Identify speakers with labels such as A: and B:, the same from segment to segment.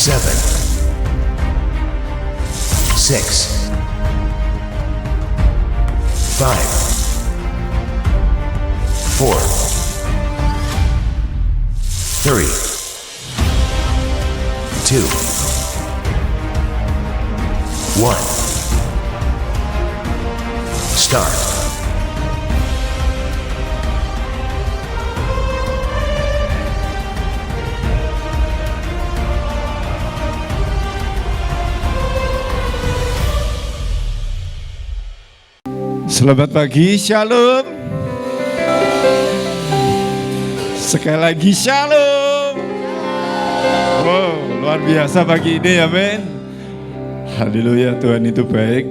A: 7, 6, 5, 4, 3, 2, 1. Start.
B: Selamat pagi, Shalom. Sekali lagi Shalom. Wow, luar biasa pagi ini, amin. Haleluya, Tuhan itu baik.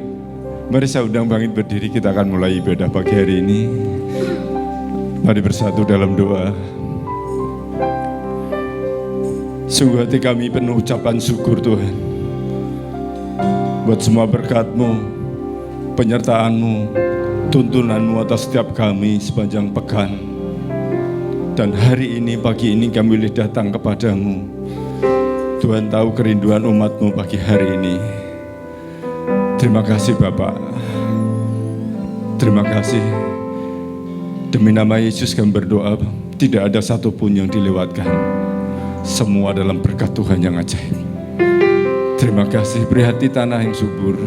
B: Mari saya undang bangkit berdiri, kita akan mulai ibadah pagi hari ini. Mari bersatu dalam doa. Sungguh hati kami penuh ucapan syukur Tuhan, buat semua berkat-Mu, penyertaan-Mu, tuntunan-Mu atas setiap kami sepanjang pekan. Dan hari ini, pagi ini kami boleh datang kepadamu. Tuhan tahu kerinduan umat-Mu pagi hari ini. Terima kasih Bapak. Terima kasih. Demi nama Yesus kami berdoa, tidak ada satupun yang dilewatkan. Semua dalam berkat Tuhan yang ajaib. Terima kasih, beri hati tanah yang subur.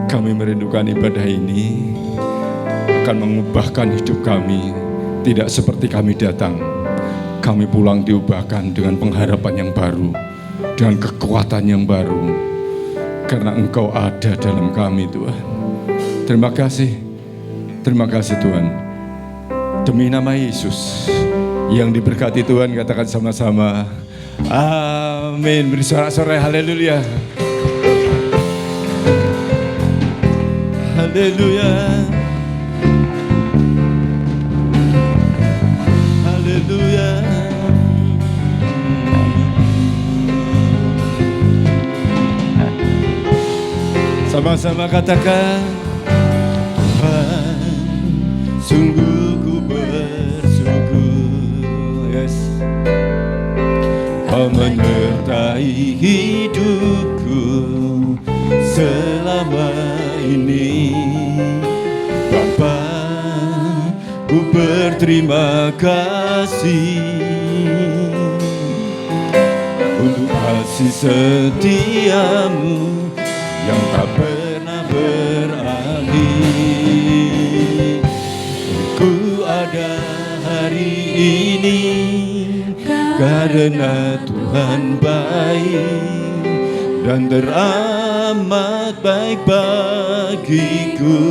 B: Kami merindukan ibadah ini akan mengubahkan hidup kami. Tidak seperti kami datang, kami pulang diubahkan dengan pengharapan yang baru, dengan kekuatan yang baru, karena Engkau ada dalam kami Tuhan. Terima kasih Tuhan. Demi nama Yesus yang diberkati Tuhan, katakan sama-sama amin. Beri sorak-sorai haleluya. Haleluya. Haleluya. Sama-sama katakan, Tuhan, sungguh ku bersyukur. Yes. Kau menyertai hidupku selama ini. Bapa, ku berterima kasih untuk kasih setiamu yang tak pernah berakhir. Ku ada hari ini karena Tuhan baik dan teramat baik bagiku.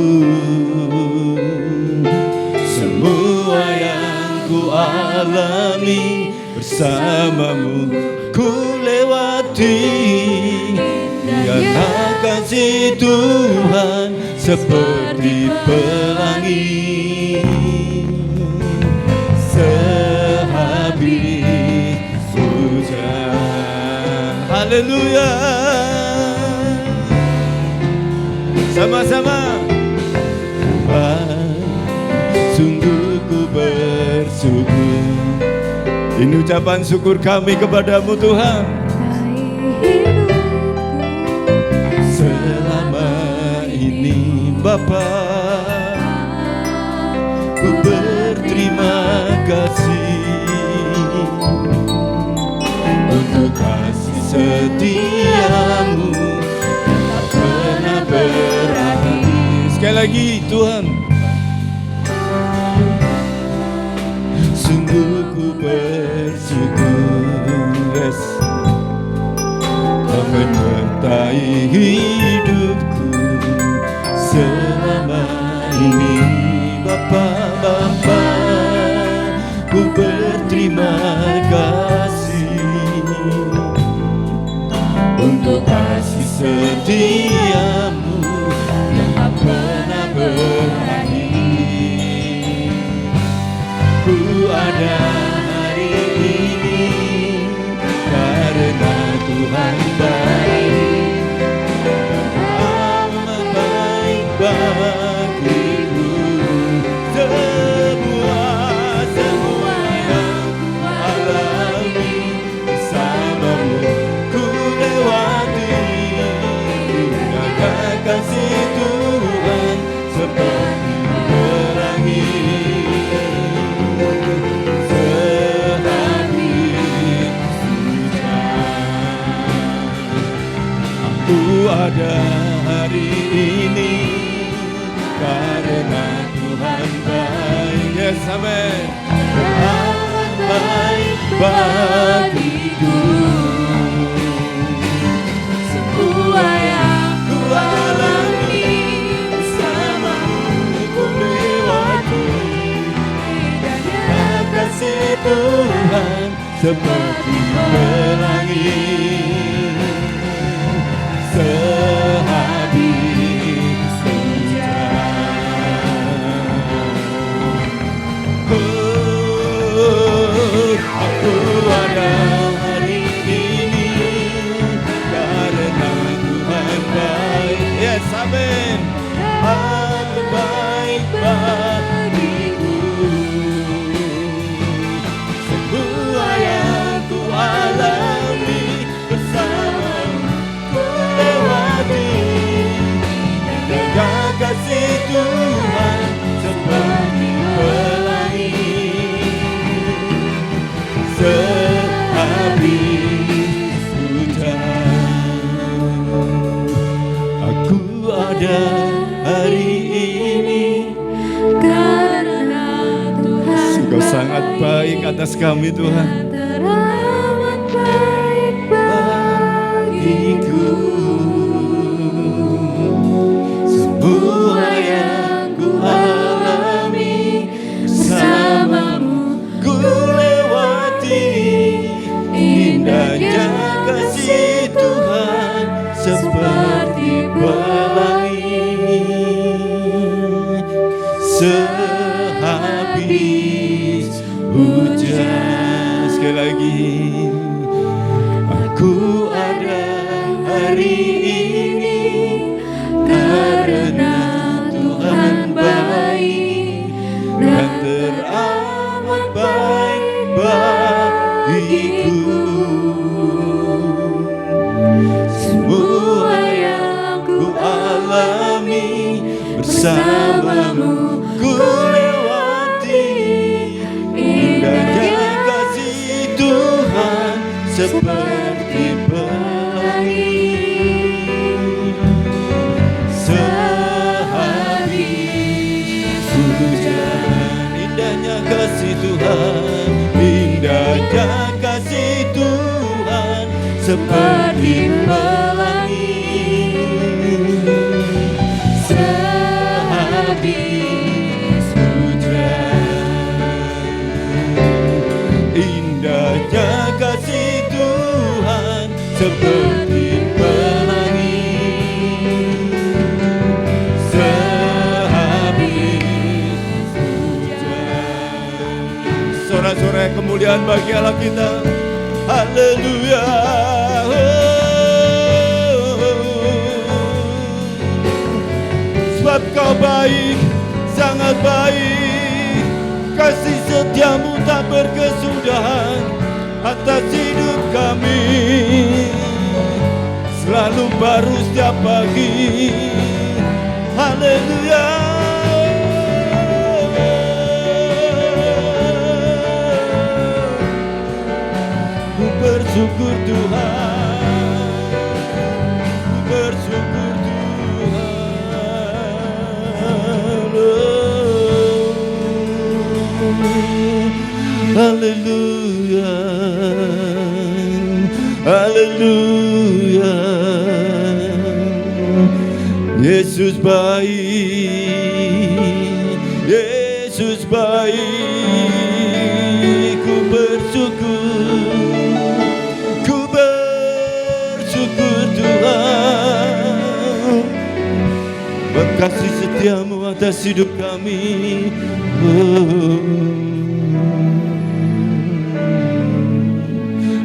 B: Semua yang ku alami bersamamu ku lewati, karena kasih Tuhan seperti pelangi. Sehabis hujan. Haleluya. Sama-sama. Sungguh ku bersyukur. Ini ucapan syukur kami kepadamu Tuhan. Selama ini Bapa, ku berterima kasih untuk kasih setiamu yang tak pernah berakhir. Sekali lagi Tuhan, sungguh ku bersyukur. Yes. Kau menyertai hidupku selama ini. Bapa, ku berterima kasih untuk kasih setiamu yang tak pernah berakhir. Ku ada hari ini karena Tuhan baik, amat baik bagiku. Semua yang ku alami bersama Aku ada hari ini karena Tuhan baik. Yes, amin. Tuhan baik bagiku.
C: Semua yang ku alami bersamamu ku lewati. Indahnya kasih
B: Tuhan seperti pelangi sehabis hujan. Aku ada hari ini karena Tuhan baik. Yes, amin. Aku baik bagiku. Semua yang ku alami bersamamu ku lewati. Dan kasih Tuhan seperti pelangi sehabis hujan. Aku ada hari ini
C: karena Tuhan
B: Sungguh sangat baik atas kami Tuhan.
C: teramat baik bagiku.
B: Semua yang ku alami bersamamu ku lewati. Indahnya kasih Tuhan seperti pelangi sehabis hujan. Sekali lagi, aku ada hari ini karena Tuhan baik dan teramat baik bagiku. Semua yang ku alami bersamamu ku lewati. Indahnya kasih Tuhan seperti pelangi sehabis hujan. Indahnya kasih Tuhan, indahnya kasih Tuhan seperti pelangi sehabis hujan. Indahnya kasih Tuhan seperti pelangi sehabis hujan. Sorak-sorai kemuliaan bagi Allah kita. Haleluya. Sebab kau baik, sangat baik. Kasih setiamu tak berkesudahan atas hidup kami. Selalu baru setiap pagi. Haleluya. Ku bersyukur Tuhan, ku bersyukur Tuhan. Haleluya, haleluya. Yesus baik, Yesus baik. Ku bersyukur, ku bersyukur Tuhan. Berkasih setiamu atas hidup kami.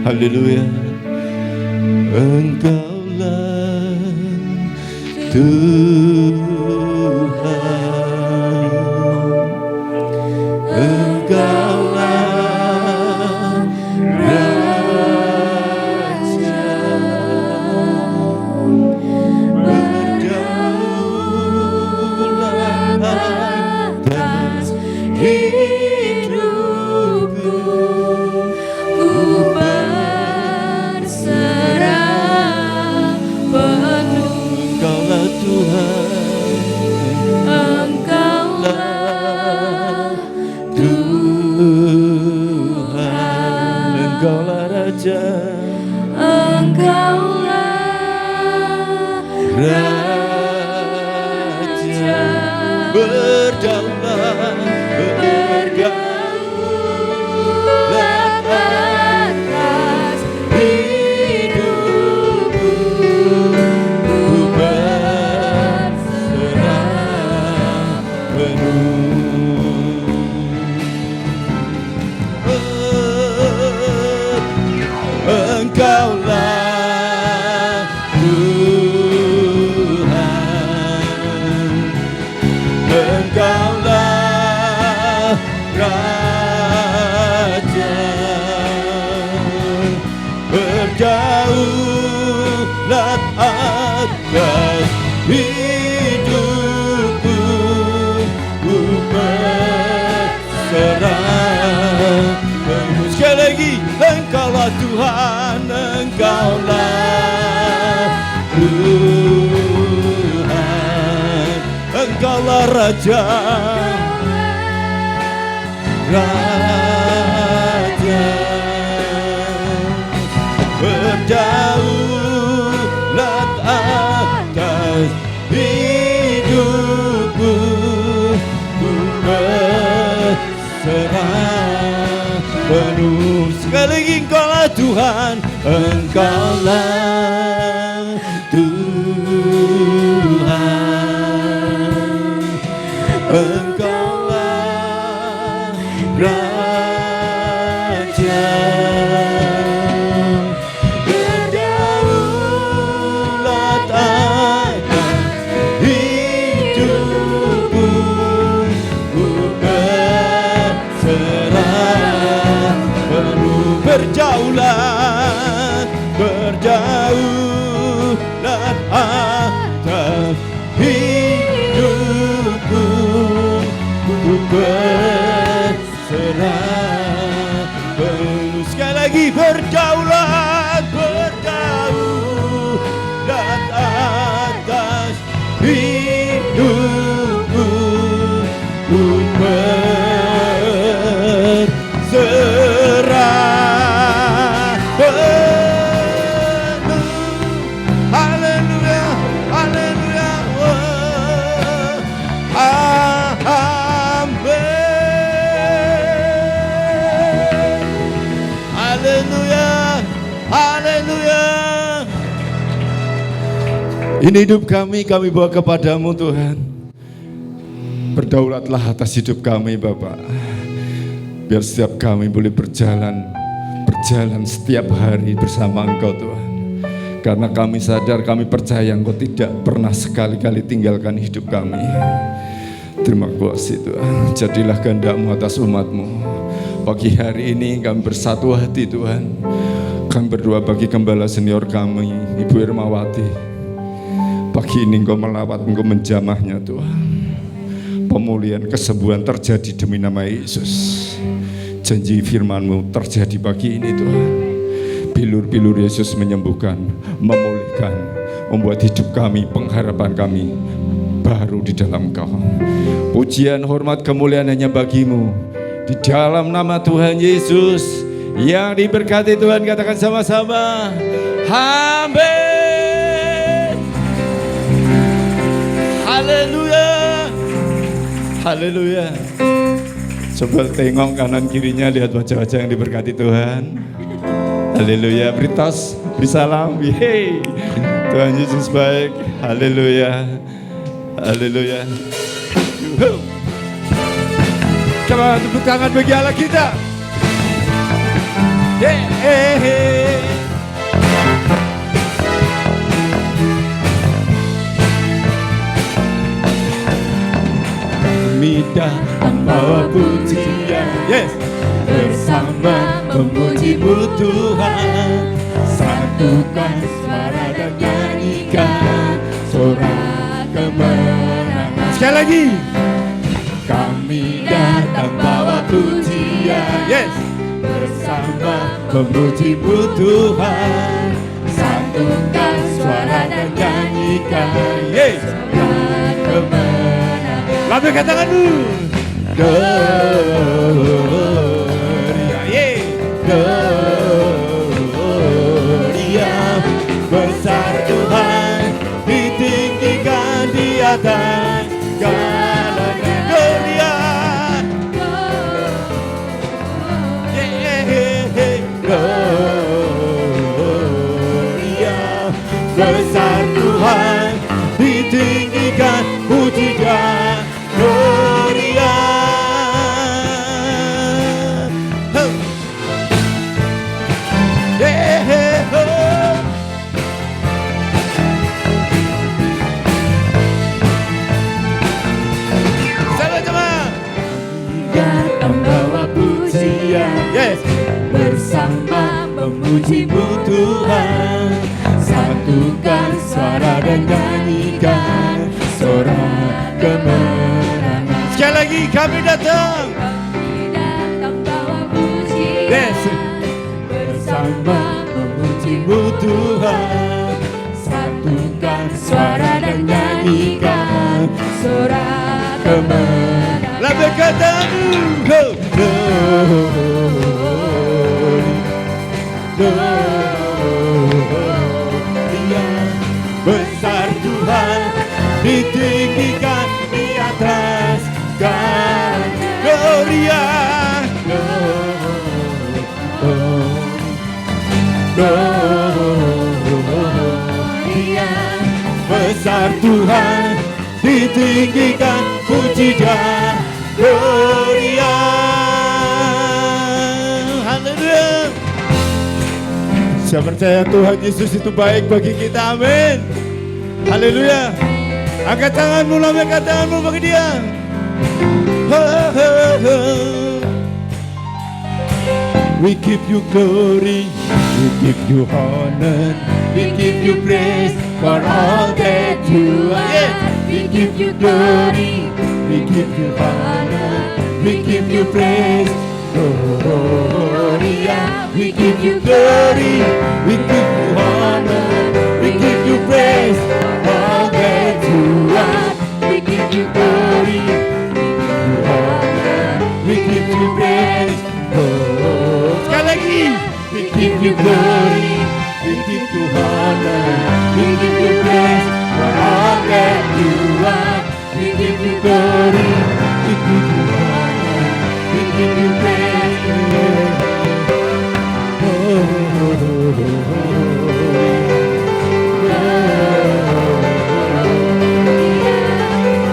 B: Haleluya. Engkaulah Tuhan, Engkaulah Raja, berdaulat atas hidupku. Ku berserah
C: Engkaulah
D: Raja berdaulat, berdaulat
C: atas hidupku, ku berserah
D: penuh. Engkaulah Tuhan, Engkaulah Raja berdaulat atas hidupku, ku berserah penuh. Sekali lagi, Engkaulah Tuhan, Engkaulah Tuhan, Engkaulah Raja, Raja berdaulat atas hidupku, ku berserah penuh. Sekali lagi, Engkaulah Tuhan, Engkaulah Tuhan, Engkaulah Raja berdaulat atas hidupku, ku berserah penuh. Berdaulat, berdaulat atas hidupku, ku berserah penuh. Sekali lagi, berdaulat, berdaulat atas hidupku, ku berserah penuh. Haleluya, haleluya, amin. Haleluya, haleluya. Ini hidup kami bawa kepadamu Tuhan. Berdaulatlah atas hidup kami Bapa. Biar setiap kami boleh berjalan setiap hari bersama Engkau Tuhan. Karena kami sadar, kami percaya Engkau tidak pernah sekali-kali tinggalkan hidup kami. Terima kasih Tuhan. Jadilah kehendak-Mu atas umat-Mu. Pagi hari ini kami bersatu hati Tuhan. Kami berdoa bagi gembala senior kami, Ibu Irmawati. Pagi ini Engkau melawat, Engkau menjamahnya Tuhan. Pemulihan, kesembuhan terjadi demi nama Yesus. Janji firman-Mu terjadi pagi ini Tuhan. Bilur-bilur Yesus menyembuhkan, memulihkan, membuat hidup kami, pengharapan kami baru di dalam Engkau. Pujian, hormat, kemuliaan hanya bagi-Mu. Di dalam nama Tuhan Yesus yang diberkati Tuhan, katakan sama-sama, amin. Haleluya, haleluya. Coba tengok kanan kirinya, lihat wajah-wajah yang diberkati Tuhan. Haleluya, beri tos, beri salam. Yeay. Tuhan Yesus baik. Haleluya, haleluya. Coba tepuk tangan bagi Allah kita. Yeay. Mida membawa pujian, yes, bersama memuji-Mu Tuhan. Satukan suara dan nyanyikan sorak kemenangan. Sekali lagi, kami datang bawa pujian, yes, bersama memuji-Mu Tuhan. Satukan suara dan nyanyikan, yes, sorak kemenangan. Lambaikan tanganmu. Gloria, yeah. Gloria. besar Tuhan, ditinggikan, puji dan gloria. Oh. Yeah, oh. Sama-sama.
C: Datang bawa pujian,
D: Yes.
C: bersama memuji-Mu Tuhan. Satukan suara dan nyanyikan sorak kemenangan.
D: Sekali lagi kami datang.
C: Kami datang bawa pujian,
D: Yes.
C: bersama memuji-Mu Tuhan. Satukan suara dan nyanyikan sorak kemenangan.
D: Lambaikan tanganmu. Go. Gloria, besar Tuhan, ditinggikan di atas segalanya. Gloria,
C: Gloria,
D: besar Tuhan, ditinggikan, puji dan gloria. Haleluya. Saya percaya Tuhan Yesus itu baik bagi kita, amin. Haleluya. Angkat tanganmu, lambaikan tanganmu bagi dia. We give you glory, we give you honor, we give you praise for all that you are.
C: we give you glory,
D: We give you honor, we give you praise, Gloria. We give you glory, we give you honor, we give you praise for all that you are.
C: we give you glory,
D: We give you praise, sekali lagi. We give you glory, we give you honor, we give you praise for all that you are. We give you glory, we give you honor, we give you praise.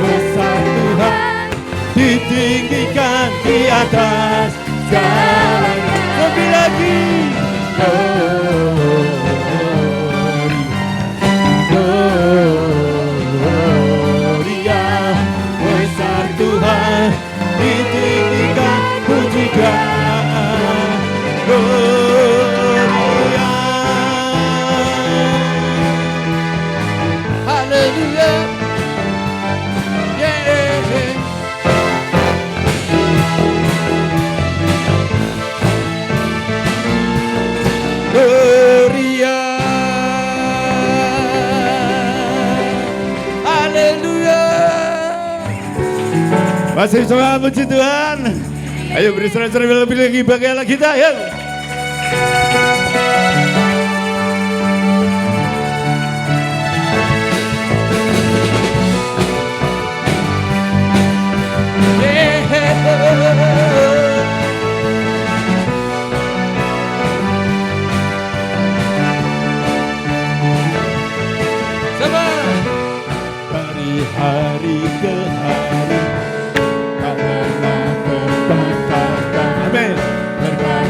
D: Besar Tuhan, ditinggikan di atas segalanya. Lebih lagi. Gloria, besar Tuhan, ditinggikan, puji dan gloria. Haleluya. Yeah. Gloria. Haleluya. Masih sama puji Tuhan. Ayo beri sorak-sorak lebih lagi bagi Allah kita, ya. Sama. Dari hari ke hari karena kebangkitan. Amin. Berkat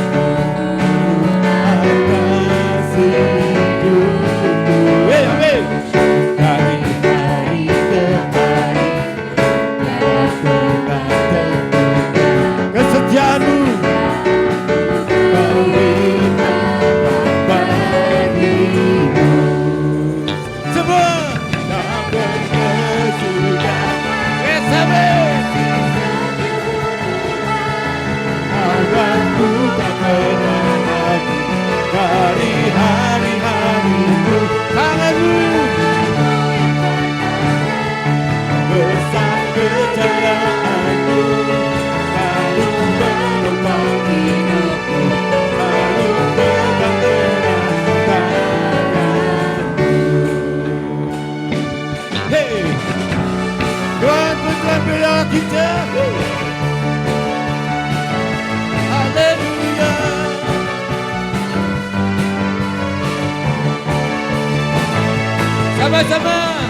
C: Sama-sama.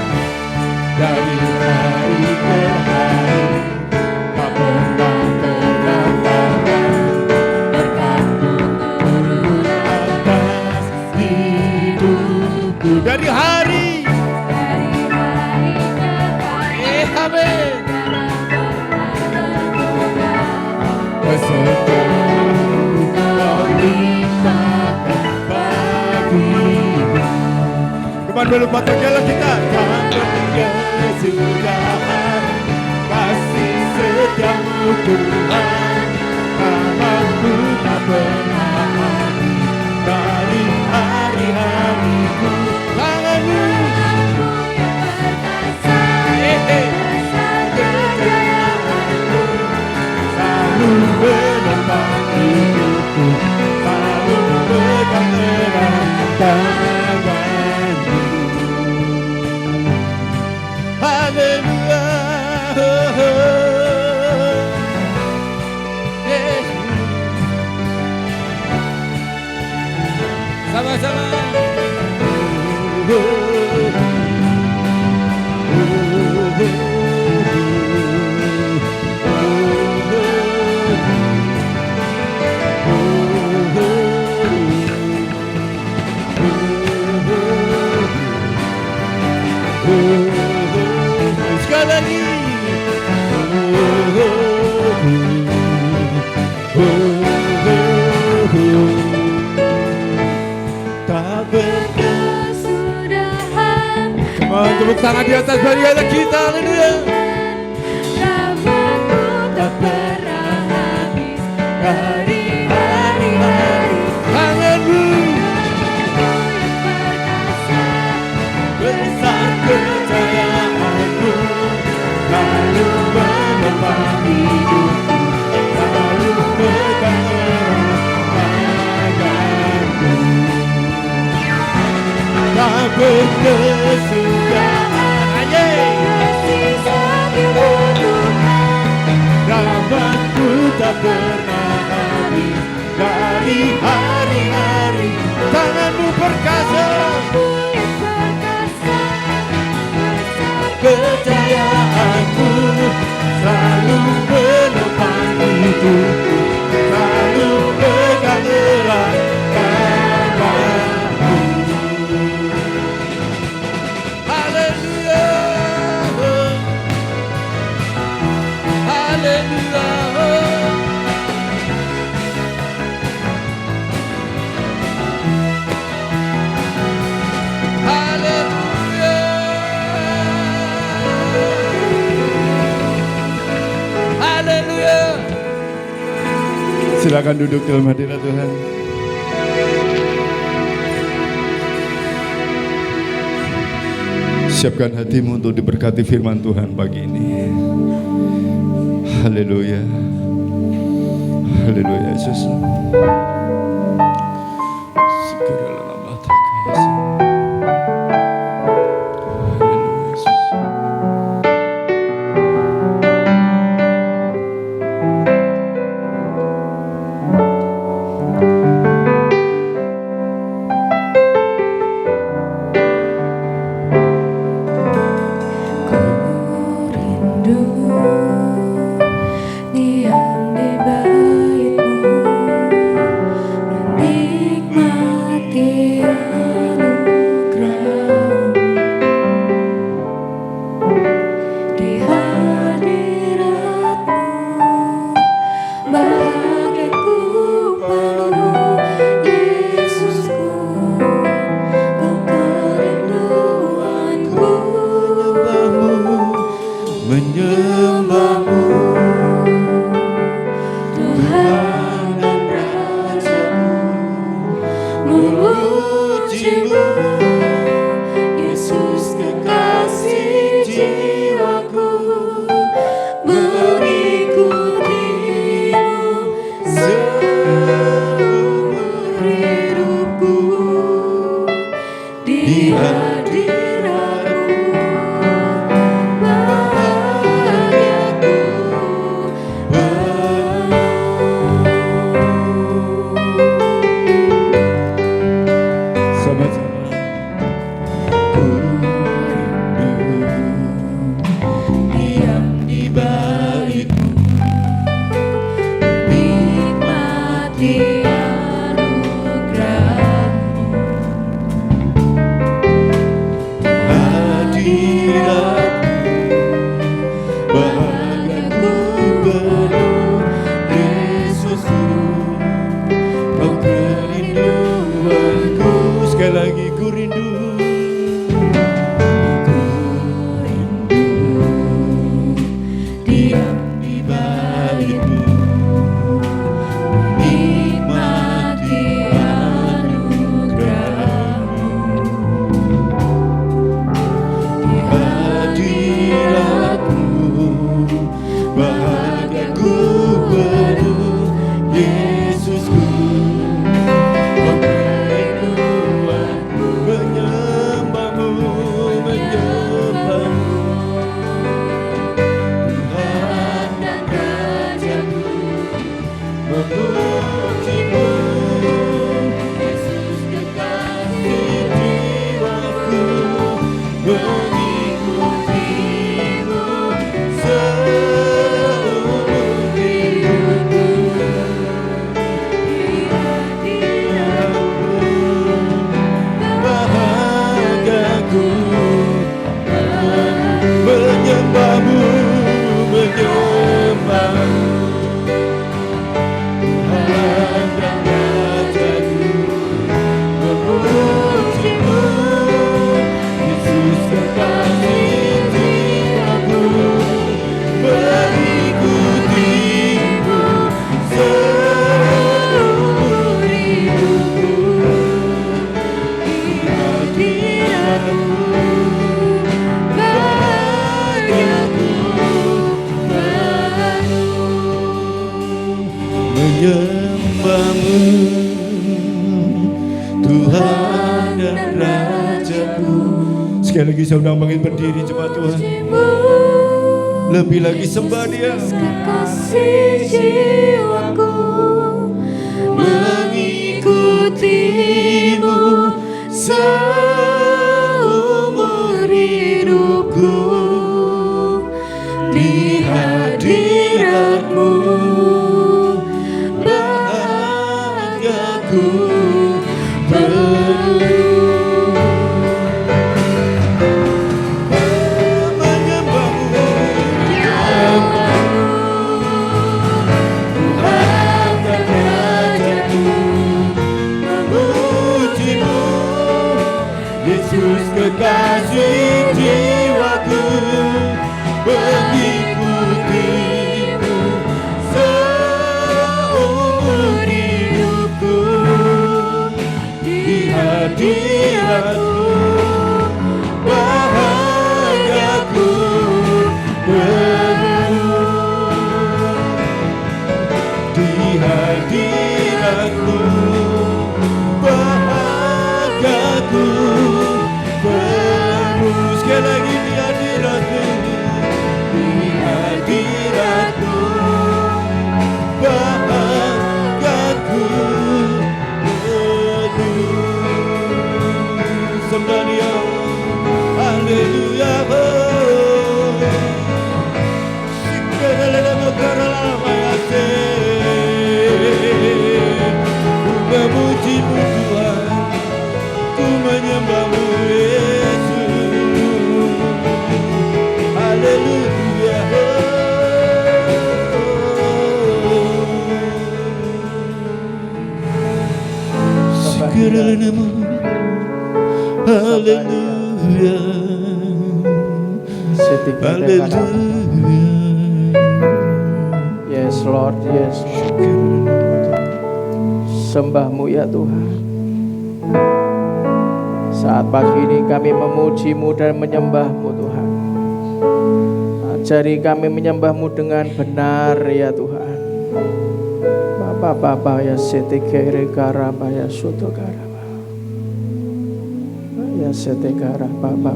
C: Dari hari ke hari tak pernah terbatas berkat-Mu turun atas hidupku. Dari hari ke hari, amin. Besertamu Kau limpahkan bagiku. Kembali belum patahkanlah kita. Kesudahan kasih setiamu Tuhan, namamu tak pernah habis dari hari-hariku. Tanganmu yang perkasa, besar kejayaanmu, selalu menopang hidupku, selalu pegang erat tanganmu. Haleluya, sama-sama. Sekali lagi. Tak berkesudahan. Come on, tepuk tangan di atas barialah kita. Haleluya. Namamu tak pernah habis dari hari-hari. Tanganmu yang perkasa, besar kejayaanmu, lalu menopang hidupku, selalu pegang erat tanganku. Tak berkesudahan, kasih setiamu Tuhan, rahmat-Mu tak pernah habis dari hari-hari. Tangan-Mu perkasa, kejayaanmu selalu menopang hidupku, selalu pegang erat tanganmu. Haleluya, haleluya. Silakan duduk dalam hadirat Tuhan. Siapkan hatimu untuk diberkati firman Tuhan pagi ini. Haleluya. Haleluya Yesus. Segeralah nama Tuhan Yesus. Haleluya Yesus.
D: Sekali lagi ku rindu.
E: Diam di balikmu, nikmati anugerahmu. Di hadiratmu bahagiaku penuh, Yesusku. Menyembahmu Tuhan dan Rajaku. Sekali lagi saya undang bangkit berdiri jemaat Tuhan. Lebih lagi sembah Dia. Kekasih jiwaku mengikutimu seumur hidupku. Di hadiratmu bahagiaku penuh.
D: Kekasih jiwaku mengikutimu seumur hidupku. Di hadiratmu bahagiaku penuh. Di hadiratmu bahagiaku penuh. Sekali lagi di hadiratmu, di hadiratmu bahagiaku penuh. Sembah Dia, haleluya. Ku memujimu Tuhan, ku menyembahmu Yesus. Haleluya. Segala nama. Haleluya. Haleluya.
F: Yes Lord, yes Lord. Sembahmu ya Tuhan. Saat pagi ini kami memuji-Mu dan menyembah-Mu Tuhan. Ajari kami menyembah-Mu dengan benar ya Tuhan. Bapa ya setekere karaba ya soto karaba. Ya setekara Bapa.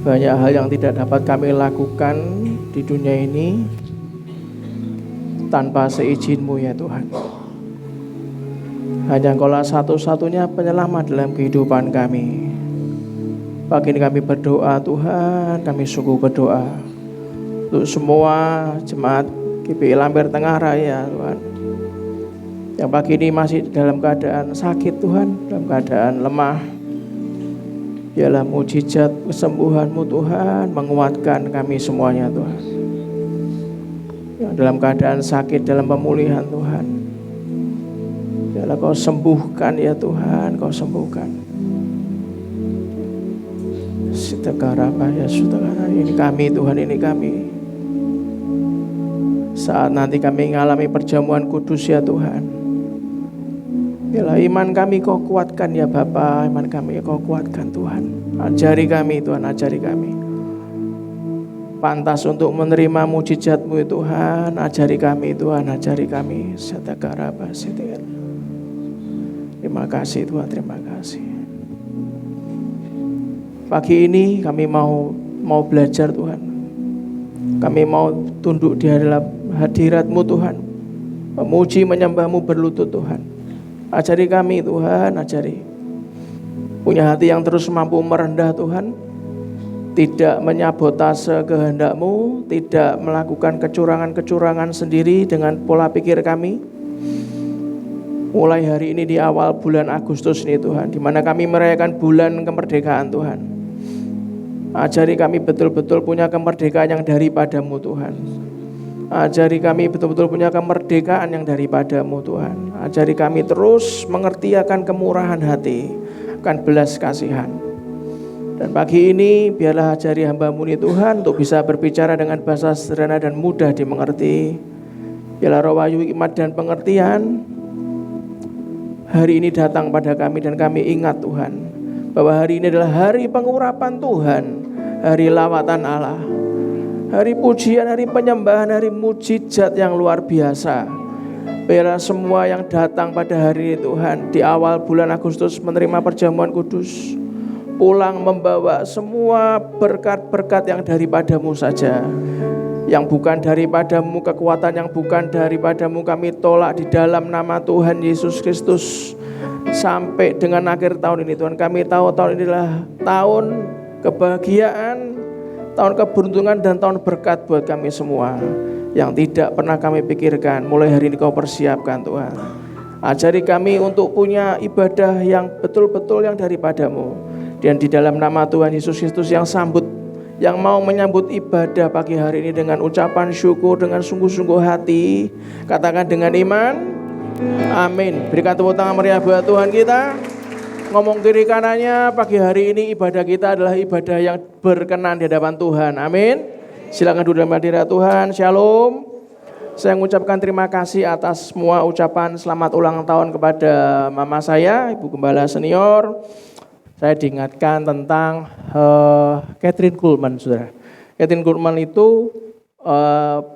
F: Banyak hal yang tidak dapat kami lakukan di dunia ini tanpa seizin-Mu ya Tuhan. Hanya Engkaulah satu-satunya penyelamat dalam kehidupan kami. Pagi ini kami berdoa Tuhan, kami sungguh berdoa untuk semua jemaat GPI Lampir Tengah Raya Tuhan, yang pagi ini masih dalam keadaan sakit Tuhan, dalam keadaan lemah. Biarlah mujizat kesembuhan-Mu Tuhan menguatkan kami semuanya Tuhan, yang dalam keadaan sakit dalam pemulihan Tuhan. Biarlah Kau sembuhkan ya Tuhan, Kau sembuhkan. Sitakarapa ya Sutakarapa, ini kami Tuhan, ini kami. Saat nanti kami mengalami perjamuan kudus ya Tuhan, biarlah iman kami Kau kuatkan ya Bapa, iman kami Kau kuatkan Tuhan. Ajari kami Tuhan, ajari kami. Pantas untuk menerima mujizat-Mu ya Tuhan, ajari kami Tuhan, ajari kami. Sitakarapa, Sitakarapa. Terima kasih Tuhan, terima kasih. Pagi ini kami mau belajar Tuhan. Kami mau tunduk di hadirat-Mu Tuhan. Memuji, menyembah-Mu, berlutut Tuhan. Ajari kami Tuhan, ajari. Punya hati yang terus mampu merendah Tuhan. Tidak menyabotase kehendak-Mu, tidak melakukan kecurangan-kecurangan sendiri dengan pola pikir kami. Mulai hari ini di awal bulan Agustus ini Tuhan, di mana kami merayakan bulan kemerdekaan Tuhan. Ajari kami betul-betul punya kemerdekaan yang daripada-Mu Tuhan. Ajari kami betul-betul punya kemerdekaan yang daripada-Mu Tuhan. Ajari kami terus mengerti akan kemurahan hati, akan belas kasihan. Dan pagi ini biarlah ajari hamba-Mu ini Tuhan untuk bisa berbicara dengan bahasa sederhana dan mudah dimengerti. Biarlah roh wahyu, hikmat dan pengertian hari ini datang pada kami, dan kami ingat Tuhan bahwa hari ini adalah hari pengurapan Tuhan, hari lawatan Allah, hari pujian, hari penyembahan, hari mujizat yang luar biasa. Biarlah semua yang datang pada hari ini Tuhan, di awal bulan Agustus menerima perjamuan kudus, pulang membawa semua berkat-berkat yang daripada-Mu saja. Yang bukan daripada-Mu, kekuatan yang bukan daripada-Mu kami tolak di dalam nama Tuhan Yesus Kristus. Sampai dengan akhir tahun ini Tuhan, kami tahu tahun ini adalah tahun kebahagiaan, tahun keberuntungan dan tahun berkat buat kami semua. Yang tidak pernah kami pikirkan, mulai hari ini Kau persiapkan Tuhan. Ajari kami untuk punya ibadah yang betul-betul yang daripada-Mu. Dan di dalam nama Tuhan Yesus Kristus yang mau menyambut ibadah pagi hari ini dengan ucapan syukur, dengan sungguh-sungguh hati, katakan dengan iman, amin. Berikan tepuk tangan meriah buat Tuhan kita. Ngomong kiri kanannya, pagi hari ini ibadah kita adalah ibadah yang berkenan di hadapan Tuhan, amin. Silakan duduk dalam hadirat Tuhan, shalom. Saya mengucapkan terima kasih atas semua ucapan selamat ulang tahun kepada mama saya, Ibu Gembala Senior. Saya diingatkan tentang Catherine Kuhlman, saudara. Catherine Kuhlman itu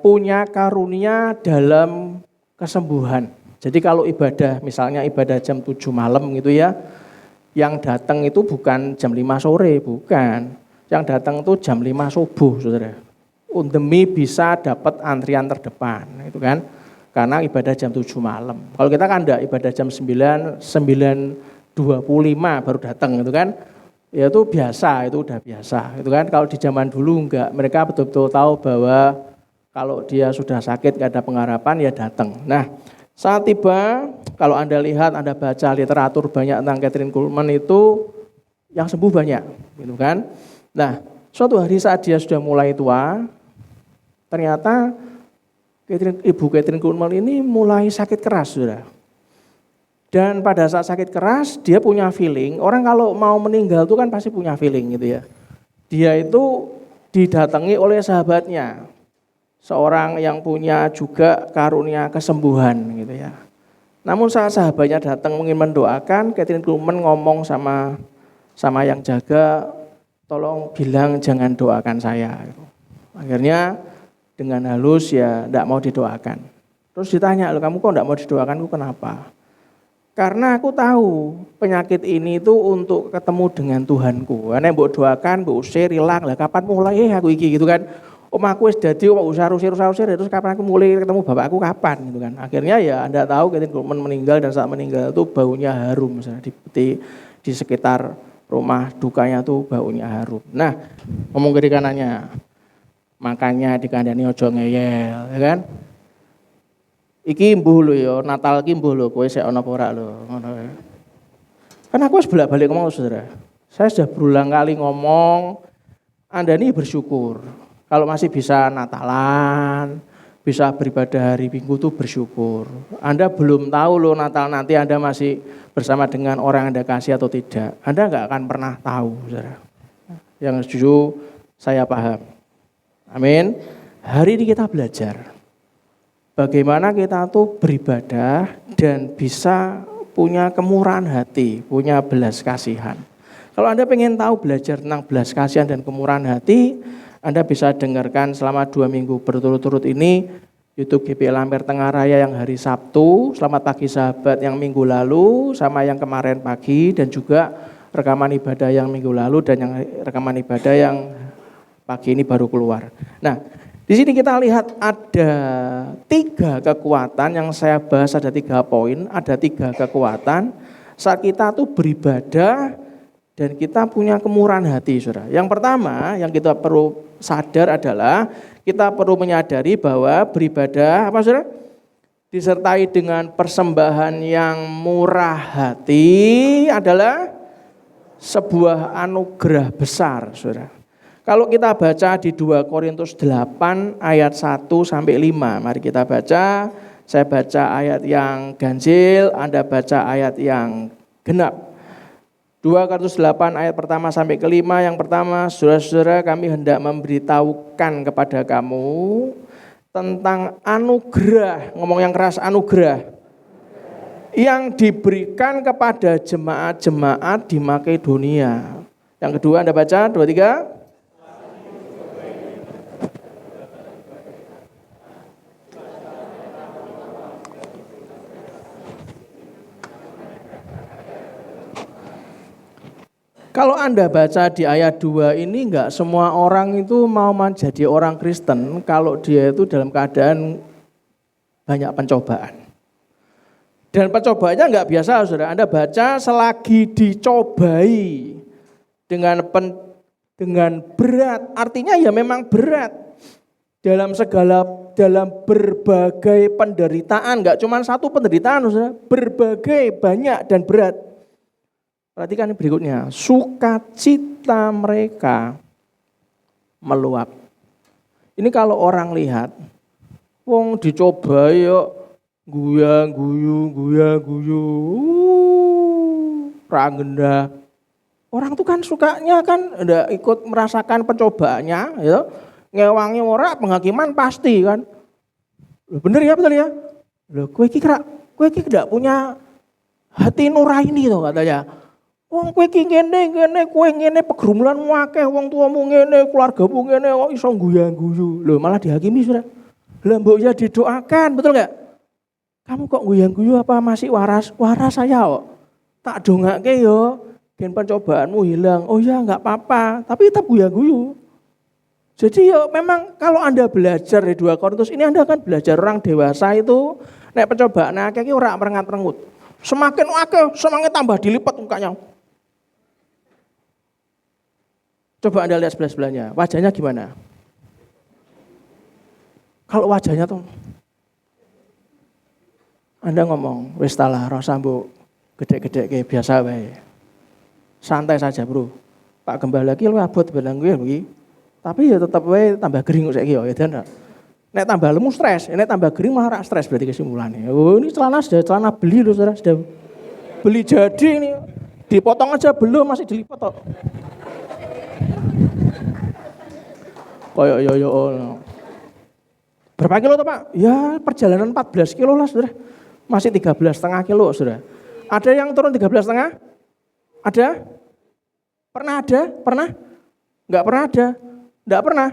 F: punya karunia dalam kesembuhan. Jadi kalau ibadah, misalnya ibadah jam 7 malam gitu ya, yang datang itu bukan jam 5 sore, bukan. Yang datang itu jam 5 subuh, saudara. Demi bisa dapat antrian terdepan, itu kan. Karena ibadah jam 7 malam. Kalau kita kan enggak, ibadah jam 9:25 baru datang gitu kan. Ya itu biasa, itu udah biasa gitu kan. Kalau di zaman dulu enggak, mereka betul-betul tahu bahwa kalau dia sudah sakit gak ada pengharapan ya datang. Nah, saat tiba, kalau Anda lihat, Anda baca literatur banyak tentang Catherine Kuhlman itu yang sembuh banyak gitu kan. Nah, suatu hari saat dia sudah mulai tua, ternyata Ibu Catherine Kuhlman ini mulai sakit keras, saudara. Dan pada saat sakit keras, dia punya feeling, orang kalau mau meninggal itu kan pasti punya feeling gitu ya. Dia itu didatangi oleh sahabatnya, seorang yang punya juga karunia kesembuhan gitu ya. Namun saat sahabatnya datang ingin mendoakan, Catherine Kuhlman ngomong sama yang jaga, tolong bilang jangan doakan saya. Akhirnya dengan halus ya enggak mau didoakan. Terus ditanya, kamu kok enggak mau didoakan, kenapa? Karena aku tahu penyakit ini itu untuk ketemu dengan Tuhanku. Karena mbok doakan, mbok usir, hilang lah. Kapan mulai aku iki gitu kan? Aku wis dadi usir terus kapan aku mulai ketemu bapakku kapan gitu kan? Akhirnya ya Anda tahu Catherine Kuhlman meninggal, dan saat meninggal itu baunya harum, misalnya di sekitar rumah dukanya tuh baunya harum. Nah, ngomong kiri kanannya, makanya dikandani ojo ngeyel, ya kan? Iki mbuh lho ya, Natal iki mbuh lho, kowe sik ana apa ora lho, ngono ya. Kan aku wis bolak-balik ngomong, Saudara. Saya sudah berulang kali ngomong, Anda ini bersyukur kalau masih bisa Natalan, bisa beribadah hari Minggu tuh bersyukur. Anda belum tahu loh Natal nanti Anda masih bersama dengan orang yang Anda kasih atau tidak. Anda nggak akan pernah tahu, saudara. Yang setuju saya paham. Amin. Hari ini kita belajar bagaimana kita tuh beribadah dan bisa punya kemurahan hati, punya belas kasihan. Kalau Anda pengen tahu belajar tentang belas kasihan dan kemurahan hati, Anda bisa dengarkan selama 2 minggu berturut-turut ini YouTube GPI Lampir Tengah Raya yang hari Sabtu, Selamat Pagi Sahabat yang minggu lalu, sama yang kemarin pagi, dan juga rekaman ibadah yang minggu lalu dan yang rekaman ibadah yang pagi ini baru keluar. Nah, di sini kita lihat ada 3 kekuatan yang saya bahas, ada 3 poin, ada 3 kekuatan saat kita tuh beribadah dan kita punya kemurahan hati, saudara. Yang pertama yang kita perlu sadar adalah kita perlu menyadari bahwa beribadah apa, saudara? Disertai dengan persembahan yang murah hati adalah sebuah anugerah besar, saudara. Kalau kita baca di 2 Korintus 8 ayat 1 sampai 5, mari kita baca. Saya baca ayat yang ganjil, Anda baca ayat yang genap. 2 Korintus 8 ayat pertama sampai kelima. Yang pertama, saudara-saudara, kami hendak memberitahukan kepada kamu tentang anugerah, ngomong yang keras, anugerah yang diberikan kepada jemaat-jemaat di Makedonia. Yang kedua, Anda baca 2, 3. Kalau Anda baca di ayat 2 ini, enggak semua orang itu mau menjadi orang Kristen kalau dia itu dalam keadaan banyak pencobaan. Dan pencobaannya enggak biasa, saudara. Anda baca selagi dicobai dengan berat, artinya ya memang berat. Dalam berbagai penderitaan, enggak cuma satu penderitaan, saudara. Berbagai, banyak dan berat. Perhatikan berikutnya, sukacita mereka meluap. Ini kalau orang lihat, wong dicoba yuk, guyu, rangenda. Orang tuh kan sukanya kan udah ikut merasakan pencobaannya, ya. Ngewangi ora penghakiman pasti kan. Bener ya, betul ya? Loh, kowe iki ndak punya hati nurani tuh katanya. Wong kowe iki ngene, kowe ngene pegrumulanmu akeh, wong tuamu ngene, keluargamu ngene kok iso guyu-guyu. Lho malah dihakimi, Saudara. Lah mbok ya didoakan, betul enggak? Kamu kok guyu-guyu apa masih waras? Waras saya kok. Tak dongake yo, gen pencobaanmu hilang. Oh ya enggak apa-apa, tapi tetap guyu-guyu. Jadi yo memang kalau Anda belajar di 2 Korintus ini Anda akan belajar orang dewasa itu nek pencobaan akeh iki ora merengat-merengut. Semakin akeh, semakin tambah dilipat mukanya. Coba Anda lihat sebelah-sebelahnya, wajahnya gimana? Kalau wajahnya tuh, Anda ngomong, wis talah rasa mbok gede-gede kayak biasa wae. Santai saja, Bro. Pak Gembala lagi lu abot barang gue begini. Tapi ya tetap wae tambah gering saiki ya, dan nek tambah lemu stres, nek tambah gering malah stres berarti kesimpulannya. Oh, ini celana beli loh, Saudara, sudah beli jadi ini. Dipotong aja belum, masih dilipat kok. Koyok yo. Berapa kilo tuh Pak? Ya perjalanan 14 kilo lah, Saudara. Masih 13,5 kilo, Saudara. Ada yang turun 13,5? Ada? Pernah ada? Pernah? Enggak pernah ada? Enggak pernah?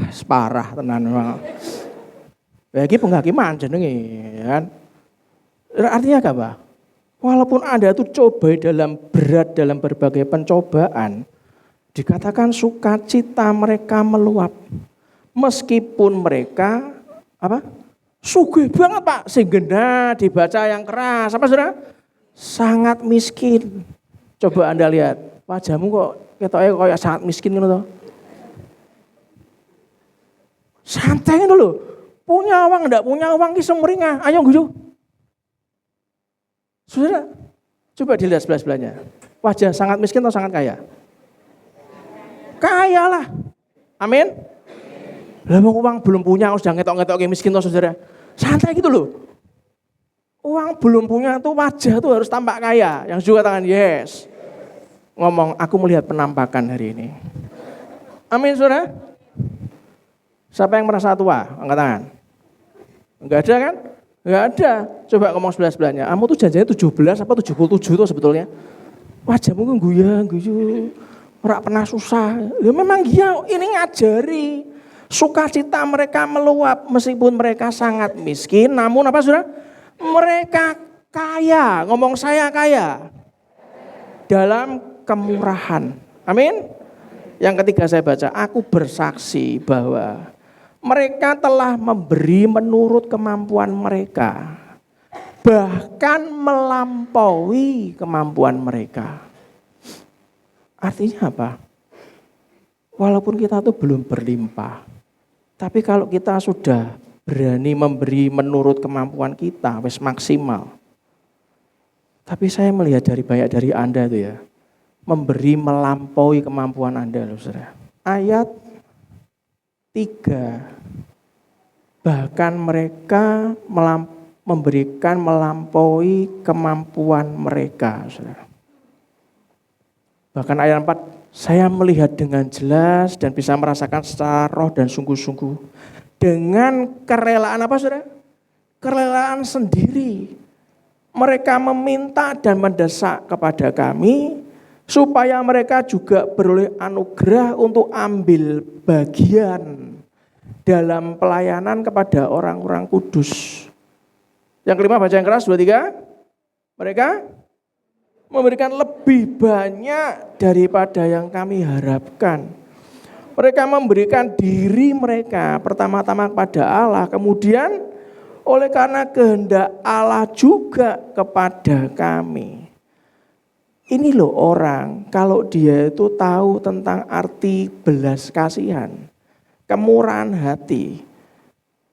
F: Separah tenan memang. Bagi penghakiman jenenge, ya kan? Artinya apa? Walaupun Anda tuh coba dalam berat dalam berbagai pencobaan, dikatakan sukacita mereka meluap. Meskipun mereka apa? Sugih banget Pak, sehingga dibaca yang keras. Apa Saudara? Sangat miskin. Coba Anda lihat, wajahmu kok ketoknya kayak sangat miskin gitu. Santai gitu loh. Punya uang enggak punya uang ki semeringah. Ayo guyu. Saudara, coba dilihat sebelah-sebelahnya. Wajah sangat miskin atau sangat kaya? Kaya lah. Amin. Lah mau uang belum punya, sudah ngetok-ngetok kayak miskin toh saudara. Santai gitu loh. Uang belum punya tuh wajah tuh harus tampak kaya. Yang juga katakan yes. Ngomong, aku melihat penampakan hari ini. Amin saudara. Siapa yang merasa tua? Angkat tangan. Enggak ada kan? Enggak ada. Coba ngomong sebelah-sebelahnya. Kamu tuh janjinya 17 apa 77 tuh sebetulnya. Wajahmu kan guyu. Ora pernah susah. Ya memang iya, ini ngajari. Sukacita mereka meluap meskipun mereka sangat miskin. Namun apa saudara? Mereka kaya. Ngomong saya kaya. Dalam kemurahan. Amin. Yang ketiga saya baca, aku bersaksi bahwa mereka telah memberi menurut kemampuan mereka. Bahkan melampaui kemampuan mereka. Artinya apa? Walaupun kita tuh belum berlimpah, tapi kalau kita sudah berani memberi menurut kemampuan kita, wis maksimal. Tapi saya melihat banyak dari Anda itu ya, memberi melampaui kemampuan Anda loh saudara. Ayat 3, bahkan mereka memberikan melampaui kemampuan mereka saudara. Bahkan ayat 4, saya melihat dengan jelas dan bisa merasakan secara roh dan sungguh-sungguh. Dengan kerelaan apa saudara? Kerelaan sendiri. Mereka meminta dan mendesak kepada kami supaya mereka juga beroleh anugerah untuk ambil bagian dalam pelayanan kepada orang-orang kudus. Yang kelima baca yang keras, 2, 3. Mereka memberikan lebih banyak daripada yang kami harapkan. Mereka memberikan diri mereka pertama-tama kepada Allah, kemudian oleh karena kehendak Allah juga kepada kami. Ini loh orang, kalau dia itu tahu tentang arti belas kasihan, kemurahan hati,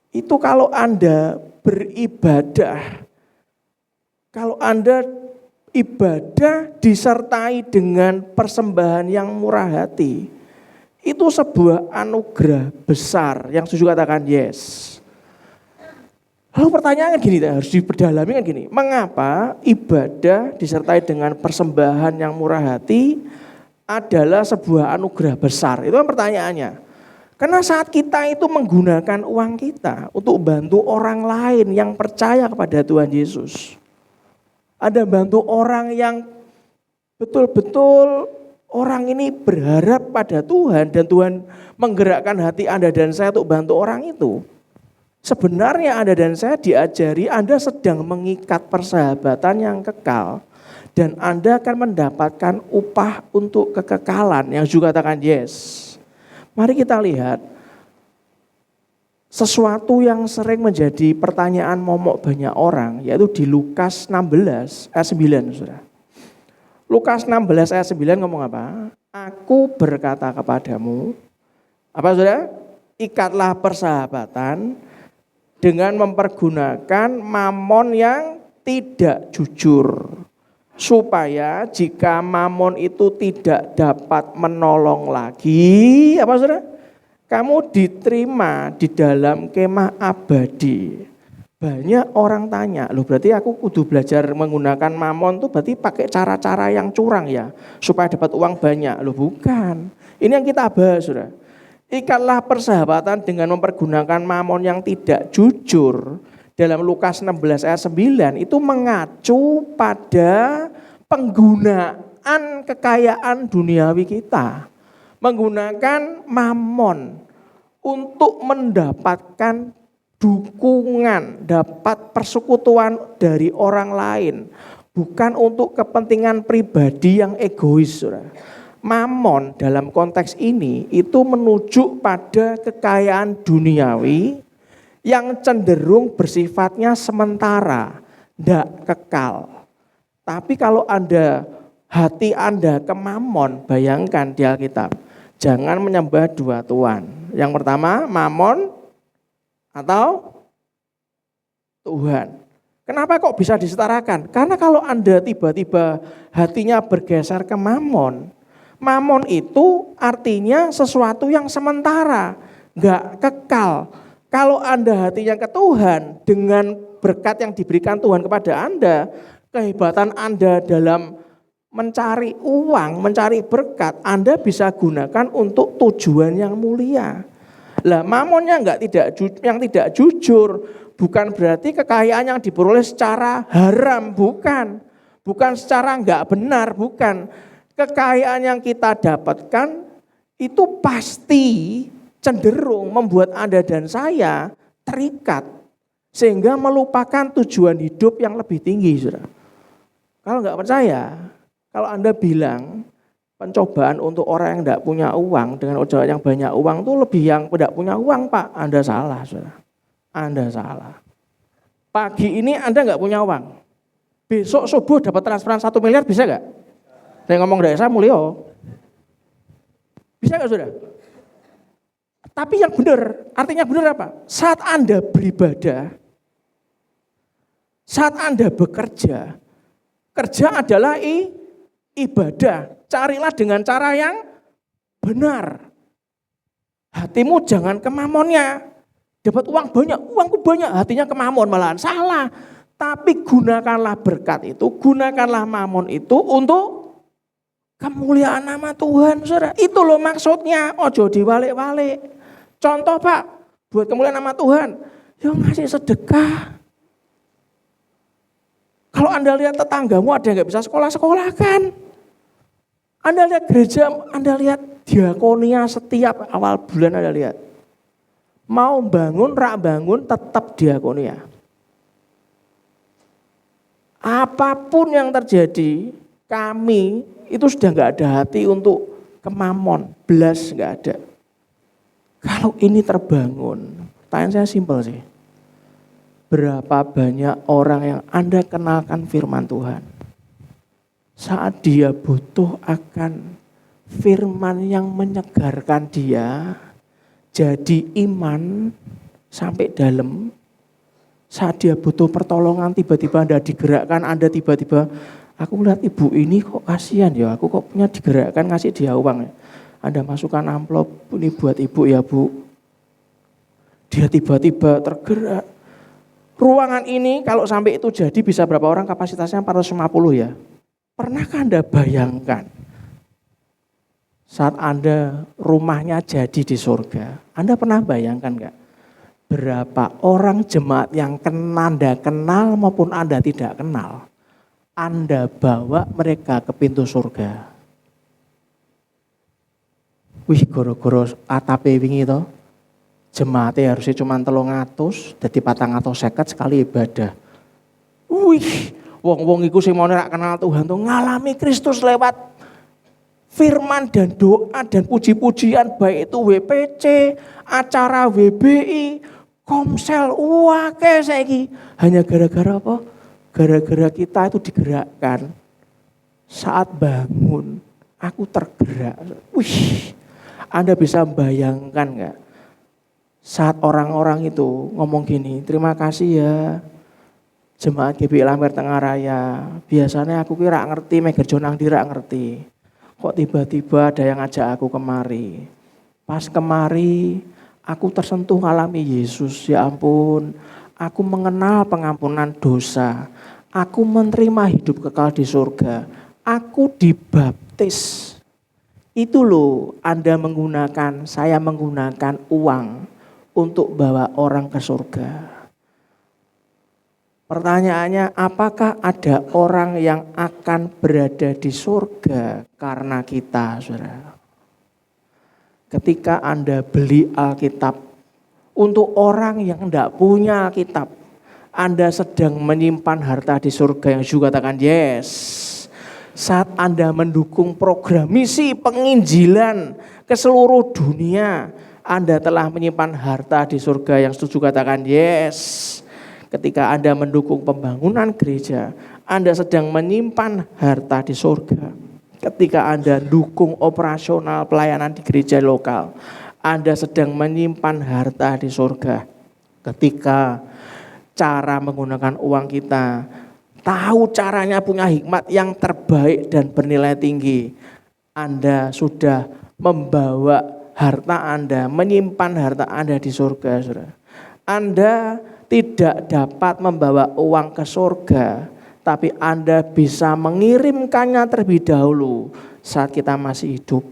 F: itu kalau Anda beribadah, kalau Anda ibadah disertai dengan persembahan yang murah hati, itu sebuah anugerah besar. Yang setuju katakan yes. Lalu pertanyaannya gini, harus diperdalami kan gini, mengapa ibadah disertai dengan persembahan yang murah hati adalah sebuah anugerah besar? Itu kan pertanyaannya. Karena saat kita itu menggunakan uang kita untuk bantu orang lain yang percaya kepada Tuhan Yesus, ada bantu orang yang betul-betul orang ini berharap pada Tuhan dan Tuhan menggerakkan hati Anda dan saya untuk bantu orang itu. Sebenarnya Anda dan saya diajari Anda sedang mengikat persahabatan yang kekal dan Anda akan mendapatkan upah untuk kekekalan yang juga katakan yes. Mari kita lihat sesuatu yang sering menjadi pertanyaan momok banyak orang, yaitu di Lukas 16 ayat 9. Saudara. Lukas 16 ayat 9 ngomong apa? Aku berkata kepadamu, apa saudara? Ikatlah persahabatan dengan mempergunakan mamon yang tidak jujur. Supaya jika mamon itu tidak dapat menolong lagi, apa saudara? Kamu diterima di dalam kemah abadi. Banyak orang tanya, loh berarti aku kudu belajar menggunakan mamon tuh berarti pakai cara-cara yang curang ya, supaya dapat uang banyak. Loh bukan, ini yang kita bahas saudara. Ikatlah persahabatan dengan mempergunakan mamon yang tidak jujur. Dalam Lukas 16 ayat 9 itu mengacu pada penggunaan kekayaan duniawi kita. Menggunakan mamon untuk mendapatkan dukungan, dapat persekutuan dari orang lain. Bukan untuk kepentingan pribadi yang egois. Saudara. Mamon dalam konteks ini itu menuju pada kekayaan duniawi yang cenderung bersifatnya sementara, tidak kekal. Tapi kalau hati Anda ke mamon, bayangkan di Alkitab, jangan menyembah dua tuan. Yang pertama mamon atau Tuhan. Kenapa kok bisa disetarakan? Karena kalau Anda tiba-tiba hatinya bergeser ke mamon, mamon itu artinya sesuatu yang sementara. nggak kekal. Kalau Anda hatinya ke Tuhan, dengan berkat yang diberikan Tuhan kepada Anda, kehebatan Anda dalam mencari uang, mencari berkat, Anda bisa gunakan untuk tujuan yang mulia. Lah mamonnya yang tidak jujur, bukan berarti kekayaan yang diperoleh secara haram, bukan. Bukan secara enggak benar, bukan. Kekayaan yang kita dapatkan itu pasti cenderung membuat Anda dan saya terikat. Sehingga melupakan tujuan hidup yang lebih tinggi, saudara. Kalau enggak percaya, kalau Anda bilang pencobaan untuk orang yang tidak punya uang dengan orang yang banyak uang itu lebih yang tidak punya uang, Pak, Anda salah, saudara. Anda salah. Pagi ini Anda nggak punya uang, besok subuh dapat transferan 1 miliar bisa nggak? Saya ngomong dari saya Mulyo, bisa nggak, saudara? Tapi yang benar, artinya benar apa? Saat Anda beribadah, saat Anda bekerja, kerja adalah ibadah. Carilah dengan cara yang benar. Hatimu jangan ke mamonnya. Dapat uang banyak, uangku banyak, hatinya ke mamon malahan. Salah. Tapi gunakanlah berkat itu, gunakanlah mamon itu untuk kemuliaan nama Tuhan, saudara. Itu loh maksudnya, ojo diwalik-walik. Contoh Pak, buat kemuliaan nama Tuhan, ya ngasih sedekah. Kalau Anda lihat tetanggamu ada yang gak bisa sekolah-sekolah kan. Anda lihat gereja, Anda lihat diakonia setiap awal bulan Anda lihat. Mau bangun, rak bangun, tetap diakonia. Apapun yang terjadi, kami itu sudah gak ada hati untuk kemamon, belas gak ada. Kalau ini terbangun, pertanyaan saya simpel sih. Berapa banyak orang yang Anda kenalkan firman Tuhan? Saat dia butuh akan firman yang menyegarkan dia, jadi iman sampai dalam. Saat dia butuh pertolongan, tiba-tiba Anda digerakkan, Anda tiba-tiba, aku lihat ibu ini kok kasihan ya, aku kok punya digerakkan ngasih dia uang ya. Anda masukkan amplop, ini buat ibu ya bu. Dia tiba-tiba tergerak. Ruangan ini kalau sampai itu jadi bisa berapa orang, kapasitasnya 450 ya. Pernahkah Anda bayangkan saat Anda rumahnya jadi di surga, Anda pernah bayangkan enggak? Berapa orang jemaat yang Anda kenal maupun Anda tidak kenal, Anda bawa mereka ke pintu surga. Wih, goro-goro atape wingi to. Jemaatnya harusnya cuma 300, jadi 450 sekali ibadah. Wih, wong-wong iku sing mau rak kenal Tuhan tuh ngalami Kristus lewat firman dan doa dan puji-pujian, baik itu WPC, acara WBI, Komsel, wake saiki. Hanya gara-gara apa? Gara-gara kita itu digerakkan. Saat bangun, aku tergerak. Wih, Anda bisa bayangkan enggak? Saat orang-orang itu ngomong gini, terima kasih ya jemaat GBI Lampir Tengah Raya. Biasanya aku kira ngerti, Megerjo nang dira ngerti. Kok tiba-tiba ada yang ngajak aku kemari. Pas kemari, aku tersentuh ngalami Yesus. Ya ampun, aku mengenal pengampunan dosa. Aku menerima hidup kekal di surga. Aku dibaptis. Itu loh Anda menggunakan, saya menggunakan uang untuk bawa orang ke surga. Pertanyaannya, apakah ada orang yang akan berada di surga karena kita, saudara? Ketika Anda beli Alkitab untuk orang yang tidak punya Alkitab, Anda sedang menyimpan harta di surga yang juga katakan yes. Saat Anda mendukung program misi penginjilan ke seluruh dunia, Anda telah menyimpan harta di surga yang setuju katakan yes. Ketika Anda mendukung pembangunan gereja, Anda sedang menyimpan harta di surga. Ketika Anda dukung operasional pelayanan di gereja lokal, Anda sedang menyimpan harta di surga. Ketika cara menggunakan uang kita, tahu caranya punya hikmat yang terbaik dan bernilai tinggi, Anda sudah membawa harta Anda, menyimpan harta Anda di surga, saudara. Anda tidak dapat membawa uang ke surga, tapi Anda bisa mengirimkannya terlebih dahulu saat kita masih hidup.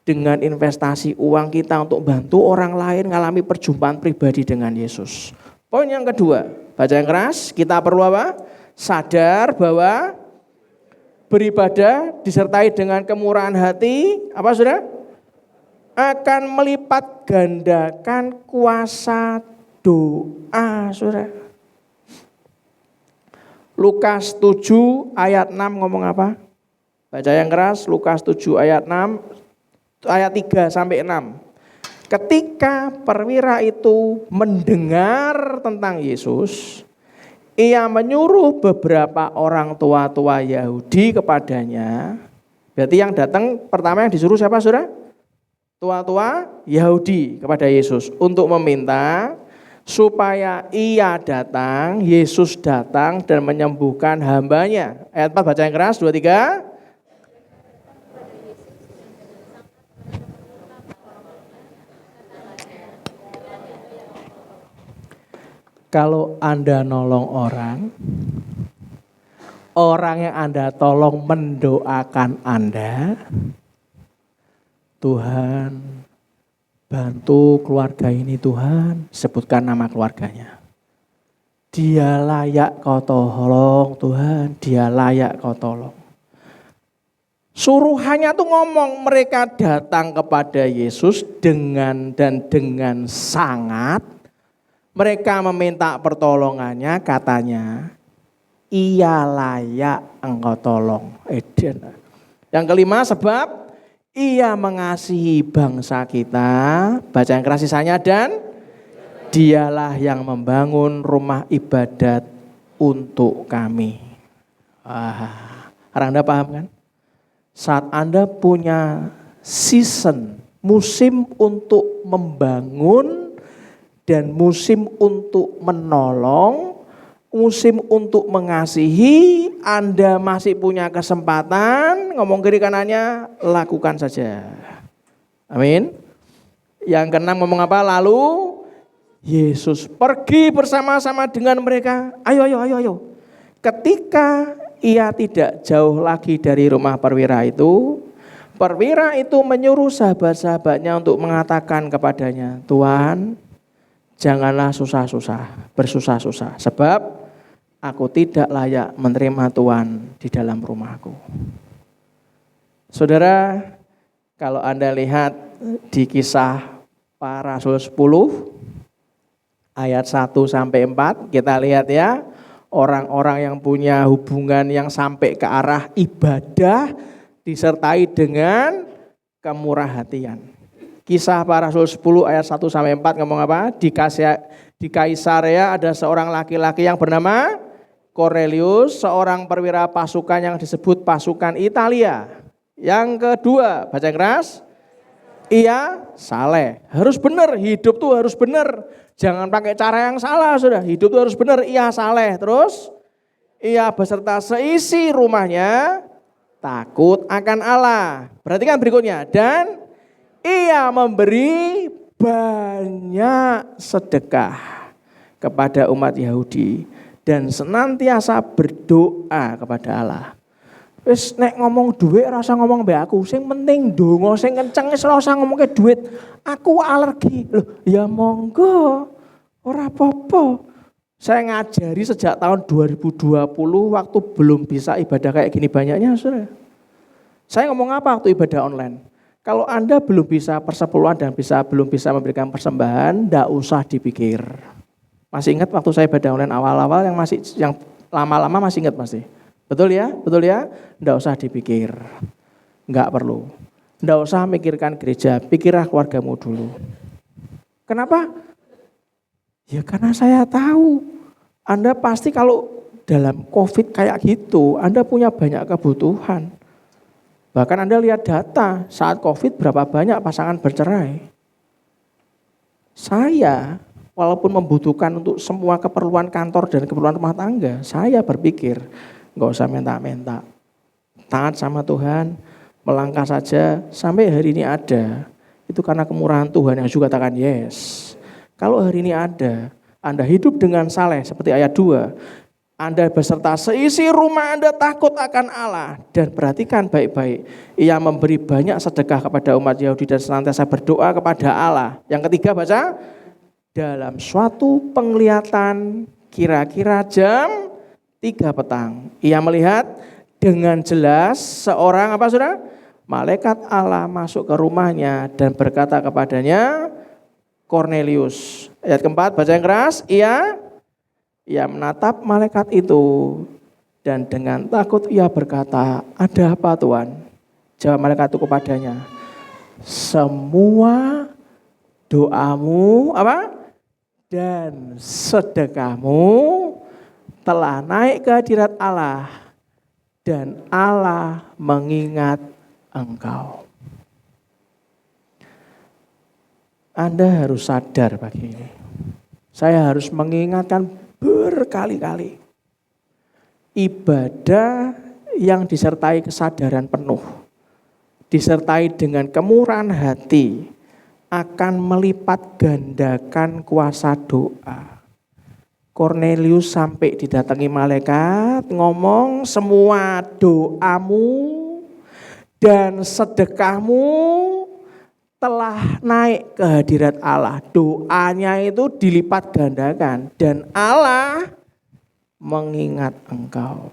F: Dengan investasi uang kita untuk bantu orang lain mengalami perjumpaan pribadi dengan Yesus. Poin yang kedua, baca yang keras, kita perlu apa? Sadar bahwa beribadah disertai dengan kemurahan hati, apa saudara? Akan melipat gandakan kuasa doa, saudara. Lukas 7 ayat 6 ngomong apa? Baca yang keras, Lukas 7 ayat 6, ayat 3 sampai 6. Ketika perwira itu mendengar tentang Yesus, ia menyuruh beberapa orang tua-tua Yahudi kepadanya. Berarti yang datang pertama yang disuruh siapa, saudara? Tua-tua Yahudi kepada Yesus untuk meminta supaya ia datang, Yesus datang dan menyembuhkan hambanya. Ayat 4 baca yang keras, 2, 3. Kalau Anda nolong orang yang Anda tolong mendoakan Anda, Tuhan bantu keluarga ini Tuhan, sebutkan nama keluarganya. Dia layak kau tolong Tuhan, dia layak kau tolong. Suruhannya tuh ngomong, mereka datang kepada Yesus dengan sangat. Mereka meminta pertolongannya, katanya, ia layak engkau tolong. Eden. Yang kelima, sebab ia mengasihi bangsa kita, baca yang keras sisanya, dan dialah yang membangun rumah ibadat untuk kami. Anda paham kan? Saat Anda punya season, musim untuk membangun, dan musim untuk menolong, musim untuk mengasihi, Anda masih punya kesempatan, ngomong kiri kanannya, lakukan saja. Amin. Yang keenam ngomong apa? Lalu Yesus pergi bersama-sama dengan mereka. Ayo. Ketika ia tidak jauh lagi dari rumah perwira itu menyuruh sahabat-sahabatnya untuk mengatakan kepadanya, Tuhan, janganlah bersusah-susah, sebab aku tidak layak menerima Tuhan di dalam rumahku. Saudara, kalau Anda lihat di Kisah Para Rasul 10 ayat 1 sampai 4, kita lihat ya, orang-orang yang punya hubungan yang sampai ke arah ibadah disertai dengan kemurah hatian. Kisah Para Rasul 10 ayat 1 sampai 4 ngomong apa? Di Kaisarea ada seorang laki-laki yang bernama Cornelius, seorang perwira pasukan yang disebut pasukan Italia. Yang kedua, baca keras, ia saleh. Harus benar, hidup tuh harus benar. Jangan pakai cara yang salah, sudah. Hidup tuh harus benar, ia saleh. Terus, ia beserta seisi rumahnya takut akan Allah. Perhatikan berikutnya, dan ia memberi banyak sedekah kepada umat Yahudi dan senantiasa berdoa kepada Allah. Wis nek ngomong duit ora usah ngomong mbek aku, sing penting donga sing kenceng wis ora usah ngomong ke duit. Aku alergi. Loh, ya monggo. Ora apa-apa. Saya ngajari sejak tahun 2020 waktu belum bisa ibadah kayak gini banyaknya, Saudara. Saya ngomong apa waktu ibadah online? Kalau Anda belum bisa persepuluhan dan belum bisa memberikan persembahan, enggak usah dipikir. Masih ingat waktu saya ibadah online awal-awal yang lama-lama masih ingat pasti. Betul ya? Enggak usah dipikir. Enggak perlu. Enggak usah mikirkan gereja, pikirlah keluargamu dulu. Kenapa? Ya karena saya tahu Anda pasti kalau dalam COVID kayak gitu, Anda punya banyak kebutuhan. Bahkan Anda lihat data saat COVID berapa banyak pasangan bercerai. Saya walaupun membutuhkan untuk semua keperluan kantor dan keperluan rumah tangga, saya berpikir nggak usah minta-minta. Taat sama Tuhan, melangkah saja sampai hari ini ada. Itu Itu karena kemurahan Tuhan yang juga katakan yes. Kalau hari ini Anda hidup dengan saleh seperti ayat 2, Anda beserta seisi rumah Anda takut akan Allah. Dan perhatikan baik-baik, Ia memberi banyak sedekah kepada umat Yahudi dan senantiasa berdoa kepada Allah. Yang ketiga baca, dalam suatu penglihatan kira-kira jam 3 petang. Ia melihat dengan jelas seorang apa saudara? Malaikat Allah masuk ke rumahnya dan berkata kepadanya, Cornelius. Ayat keempat, baca yang keras. Ia menatap malaikat itu dan dengan takut ia berkata, ada apa Tuhan? Jawab malaikat itu kepadanya, semua doamu apa? Dan sedekahmu telah naik ke hadirat Allah dan Allah mengingat engkau. Anda harus sadar pagi ini. Saya harus mengingatkan berkali-kali. Ibadah yang disertai kesadaran penuh, disertai dengan kemurahan hati, akan melipat gandakan kuasa doa. Cornelius sampai didatangi malaikat, ngomong semua doamu dan sedekahmu telah naik ke hadirat Allah. Doanya itu dilipat gandakan dan Allah mengingat engkau.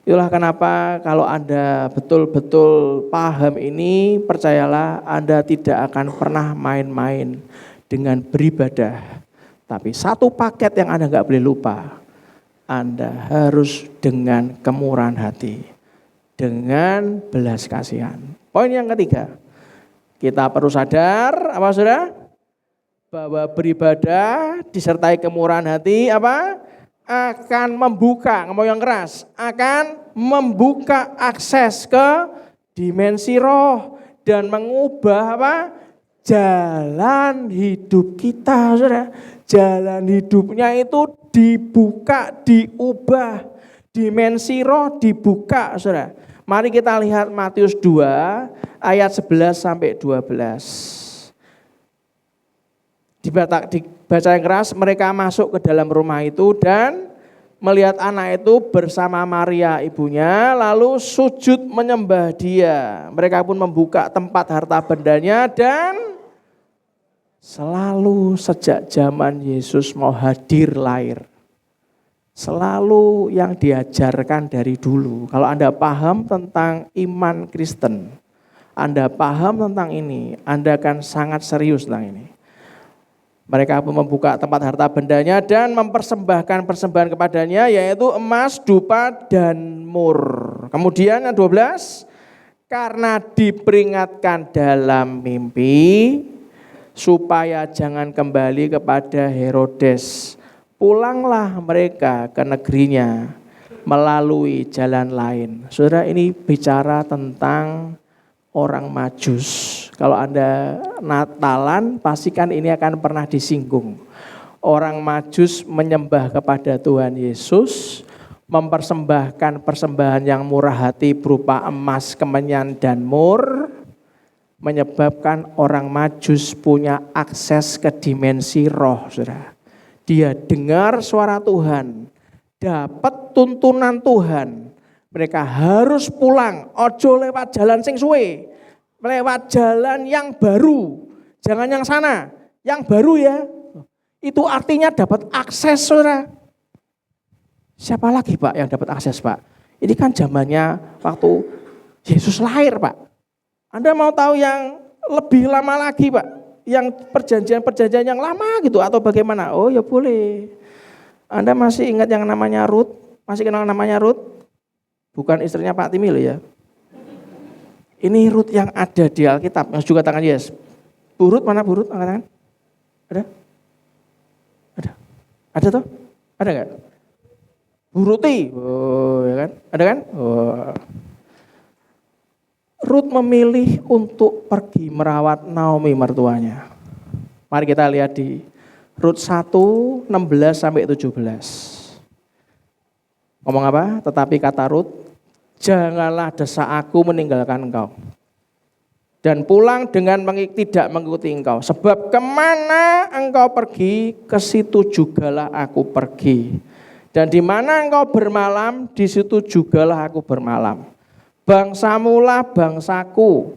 F: Itulah kenapa kalau Anda betul-betul paham ini, percayalah Anda tidak akan pernah main-main dengan beribadah. Tapi satu paket yang Anda nggak boleh lupa, Anda harus dengan kemurahan hati, dengan belas kasihan. Poin yang ketiga, kita perlu sadar apa saudara? Bahwa beribadah disertai kemurahan hati apa? Akan membuka, ngomong yang keras, akan membuka akses ke dimensi roh dan mengubah apa? Jalan hidup kita, saudara. Jalan hidupnya itu dibuka, diubah, dimensi roh dibuka, saudara. Mari kita lihat Matius 2 ayat 11 sampai 12. Dibaca yang keras, mereka masuk ke dalam rumah itu dan melihat anak itu bersama Maria ibunya, lalu sujud menyembah dia. Mereka pun membuka tempat harta bendanya dan selalu sejak zaman Yesus mau hadir lahir, selalu yang diajarkan dari dulu. Kalau Anda paham tentang iman Kristen, Anda paham tentang ini, Anda akan sangat serius tentang ini. Mereka pun membuka tempat harta bendanya dan mempersembahkan persembahan kepadanya, yaitu emas, dupa, dan mur. Kemudian yang 12, karena diperingatkan dalam mimpi, supaya jangan kembali kepada Herodes, pulanglah mereka ke negerinya melalui jalan lain. Saudara, ini bicara tentang orang Majus. Kalau Anda Natalan, pastikan ini akan pernah disinggung. Orang Majus menyembah kepada Tuhan Yesus, mempersembahkan persembahan yang murah hati berupa emas, kemenyan, dan mur, menyebabkan orang Majus punya akses ke dimensi roh, saudara. Dia dengar suara Tuhan, dapat tuntunan Tuhan. Mereka harus pulang, ojo lewat jalan sing suwe, lewat jalan yang baru, jangan yang sana, yang baru ya. Itu artinya dapat akses, saudara. Siapa lagi Pak yang dapat akses Pak? Ini kan zamannya waktu Yesus lahir Pak. Anda mau tahu yang lebih lama lagi Pak? Yang perjanjian-perjanjian yang lama gitu atau bagaimana? Oh ya boleh. Anda masih ingat yang namanya Rut? Masih kenal namanya Rut? Bukan istrinya Pak Timil ya. Ini Rut yang ada di Alkitab, yang juga tangan Yes. Bu Rut, mana Bu Rut? Angkat tangan. Ada? Ada? Ada toh? Ada gak? Bu Ruti, oh ya kan? Ada kan? Oh. Rut memilih untuk pergi merawat Naomi mertuanya. Mari kita lihat di Rut 1, 16 sampai 17. Ngomong apa? Tetapi kata Rut, janganlah desak aku meninggalkan engkau. dan pulang dengan tidak mengikuti engkau. Sebab kemana engkau pergi, ke situ jugalah aku pergi. Dan di mana engkau bermalam, di situ jugalah aku bermalam. Bangsamulah bangsaku,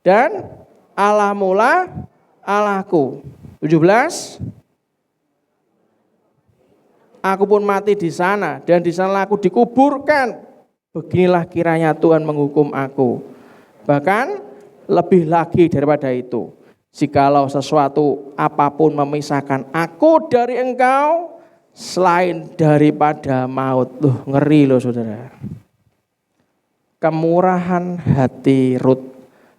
F: dan Allahmulah Allahku. 17. Aku pun mati di sana, dan di sana aku dikuburkan. Beginilah kiranya Tuhan menghukum aku. Bahkan lebih lagi daripada itu, jikalau sesuatu apapun memisahkan aku dari engkau selain daripada maut. Ngeri loh saudara. Kemurahan hati Rut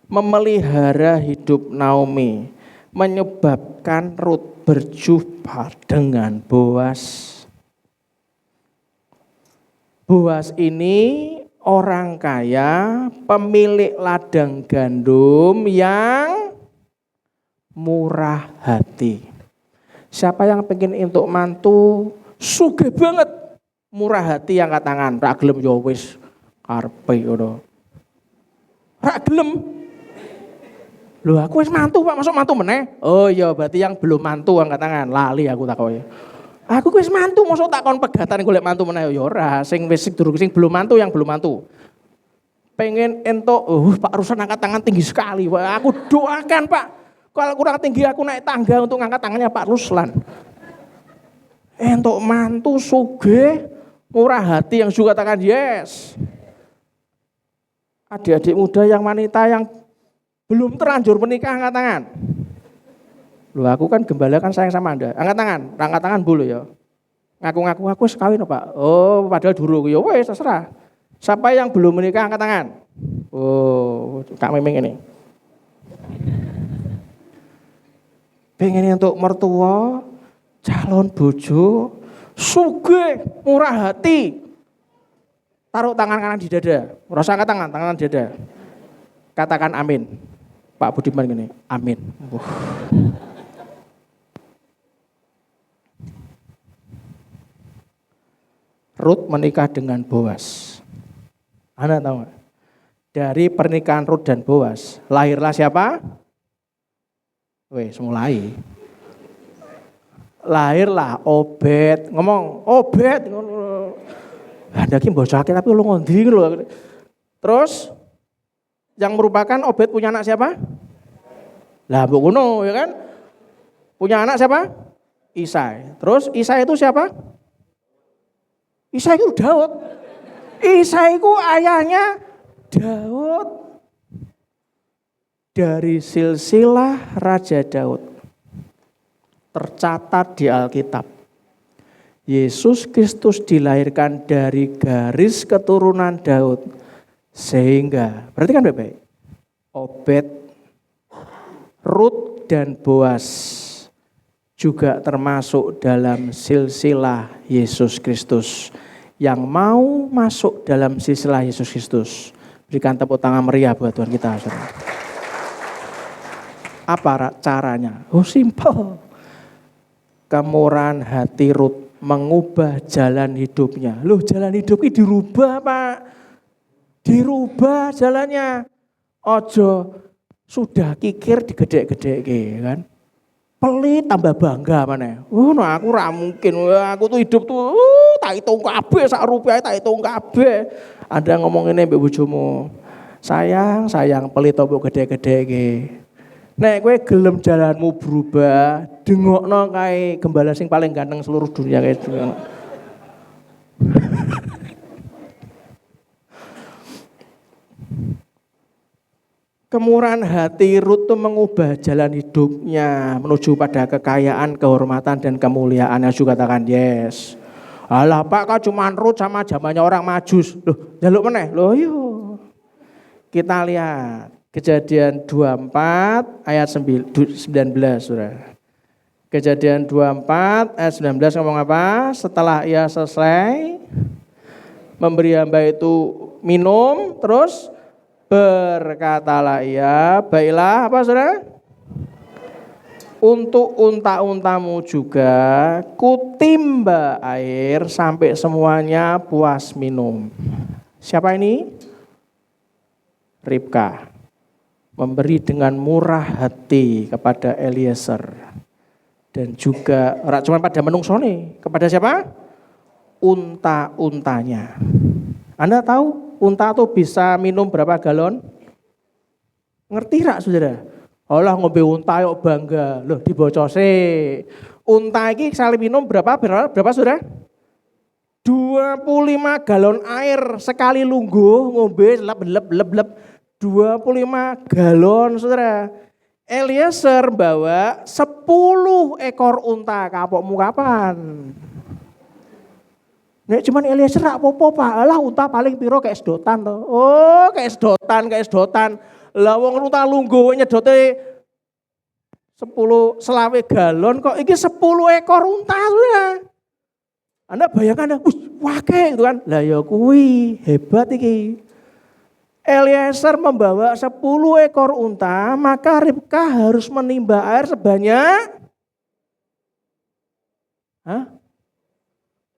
F: memelihara hidup Naomi, menyebabkan Rut berjumpa dengan Boas. Boas ini orang kaya, pemilik ladang gandum yang murah hati. Siapa yang pengen untuk mantu, sugih banget, murah hati yang angkat tangan. Ra gelem ya wis karepe ngono. Ra gelem. Loh aku wis mantu Pak, masuk mantu meneh. Oh iya berarti yang belum mantu angkat tangan. Lali aku takoki. Aku wis mantu, mosok tak kon pegatan golek mantu meneh ya ora, sing wis durung sing belum mantu yang belum mantu. Pengen entuk, Pak Ruslan angkat tangan tinggi sekali. Wah, aku doakan Pak, kalau kurang tinggi aku naik tangga untuk ngangkat tangannya Pak Ruslan. Entuk mantu sugih, murah hati yang juga katakan yes. Adik-adik muda yang wanita yang belum terlanjur menikah angkat tangan. Loh aku kan gembala kan sayang sama Anda. Angkat tangan boleh ya. Ngaku-ngaku aku sekawin Pak. Oh padahal dulu ya wes terserah. Siapa yang belum menikah angkat tangan? Oh Kak Memeng ini. Pengen untuk mertua, calon bojo, sugih, murah hati. Taruh tangan kanan di dada. Rasa angkat tangan di dada. Katakan amin. Pak Budiman gini, amin. Rut menikah dengan Boas. Anda tahu nggak? Dari pernikahan Rut dan Boas, lahirlah siapa? Wes, mulai. Lahirlah Obed. Ngomong, Obed. Ada ki bocahke tapi lu ngondi lho. Terus yang merupakan Obed punya anak siapa? Lah mbok ngono ya kan? Punya anak siapa? Isai. Terus Isai itu siapa? Isai itu Daud. Isai itu ayahnya Daud. Dari silsilah Raja Daud. Tercatat di Alkitab. Yesus Kristus dilahirkan dari garis keturunan Daud. Sehingga, berarti kan baik-baik. Obed, Rut dan Boas juga termasuk dalam silsilah Yesus Kristus. Yang mau masuk dalam silsilah Yesus Kristus. Berikan tepuk tangan meriah buat Tuhan kita. Saudara. Apa caranya? Oh simple. Kemurahan hati Rut mengubah jalan hidupnya. Loh jalan hidupnya dirubah Pak. Dirubah jalannya. Ojo sudah kikir digedek-gedek kan. Pelit tambah bangga mana? Nah aku ra mungkin, aku tuh hidup tuh tak hitung kabeh sak rupiah tak hitung kabeh. Ada ngomong ini mbek bojomu. Sayang, pelit mbok gede-gede. Nek kowe gelem jalanmu berubah, dengokno kae gembala sing paling ganteng seluruh dunia kae. Kemurahan hati Rut itu mengubah jalan hidupnya menuju pada kekayaan, kehormatan, dan kemuliaan yang juga katakan yes. Alah Pak kok cuma Rut sama zamannya orang Majus. Loh jaluk meneh. Loh yuk. Kita lihat Kejadian 24 ayat 19 Saudara. Kejadian 24 ayat 19 ngomong apa? Setelah ia selesai memberi hamba itu minum terus berkatalah ia, baiklah apa saudara? Untuk unta-untamu juga kutimba air sampai semuanya puas minum. Siapa ini? Ribka. memberi dengan murah hati kepada Eliezer. Dan juga, ora cuma pada menungsone, kepada siapa? Unta-untanya. Anda tahu unta tuh bisa minum berapa galon? Ngerti rak saudara? Olah ngombe unta yuk bangga. Loh dibocose. Unta ini sekali minum berapa saudara? 25 galon air sekali lungguh ngombe lep 25 galon saudara. Eliezer bawa 10 ekor unta, kapokmu kapan? Nek cuman Eliezer rak popo Pak. Alah unta paling piro kayak sedotan to. Oh, kayak sedotan. Lah wong unta lungguh nyedote 10 selawe galon kok iki 10 ekor unta saudara. Anda bayangkan, wake gitu kan. Lah ya kuwi hebat iki. Eliezer membawa 10 ekor unta, maka Ribka harus menimba air sebanyak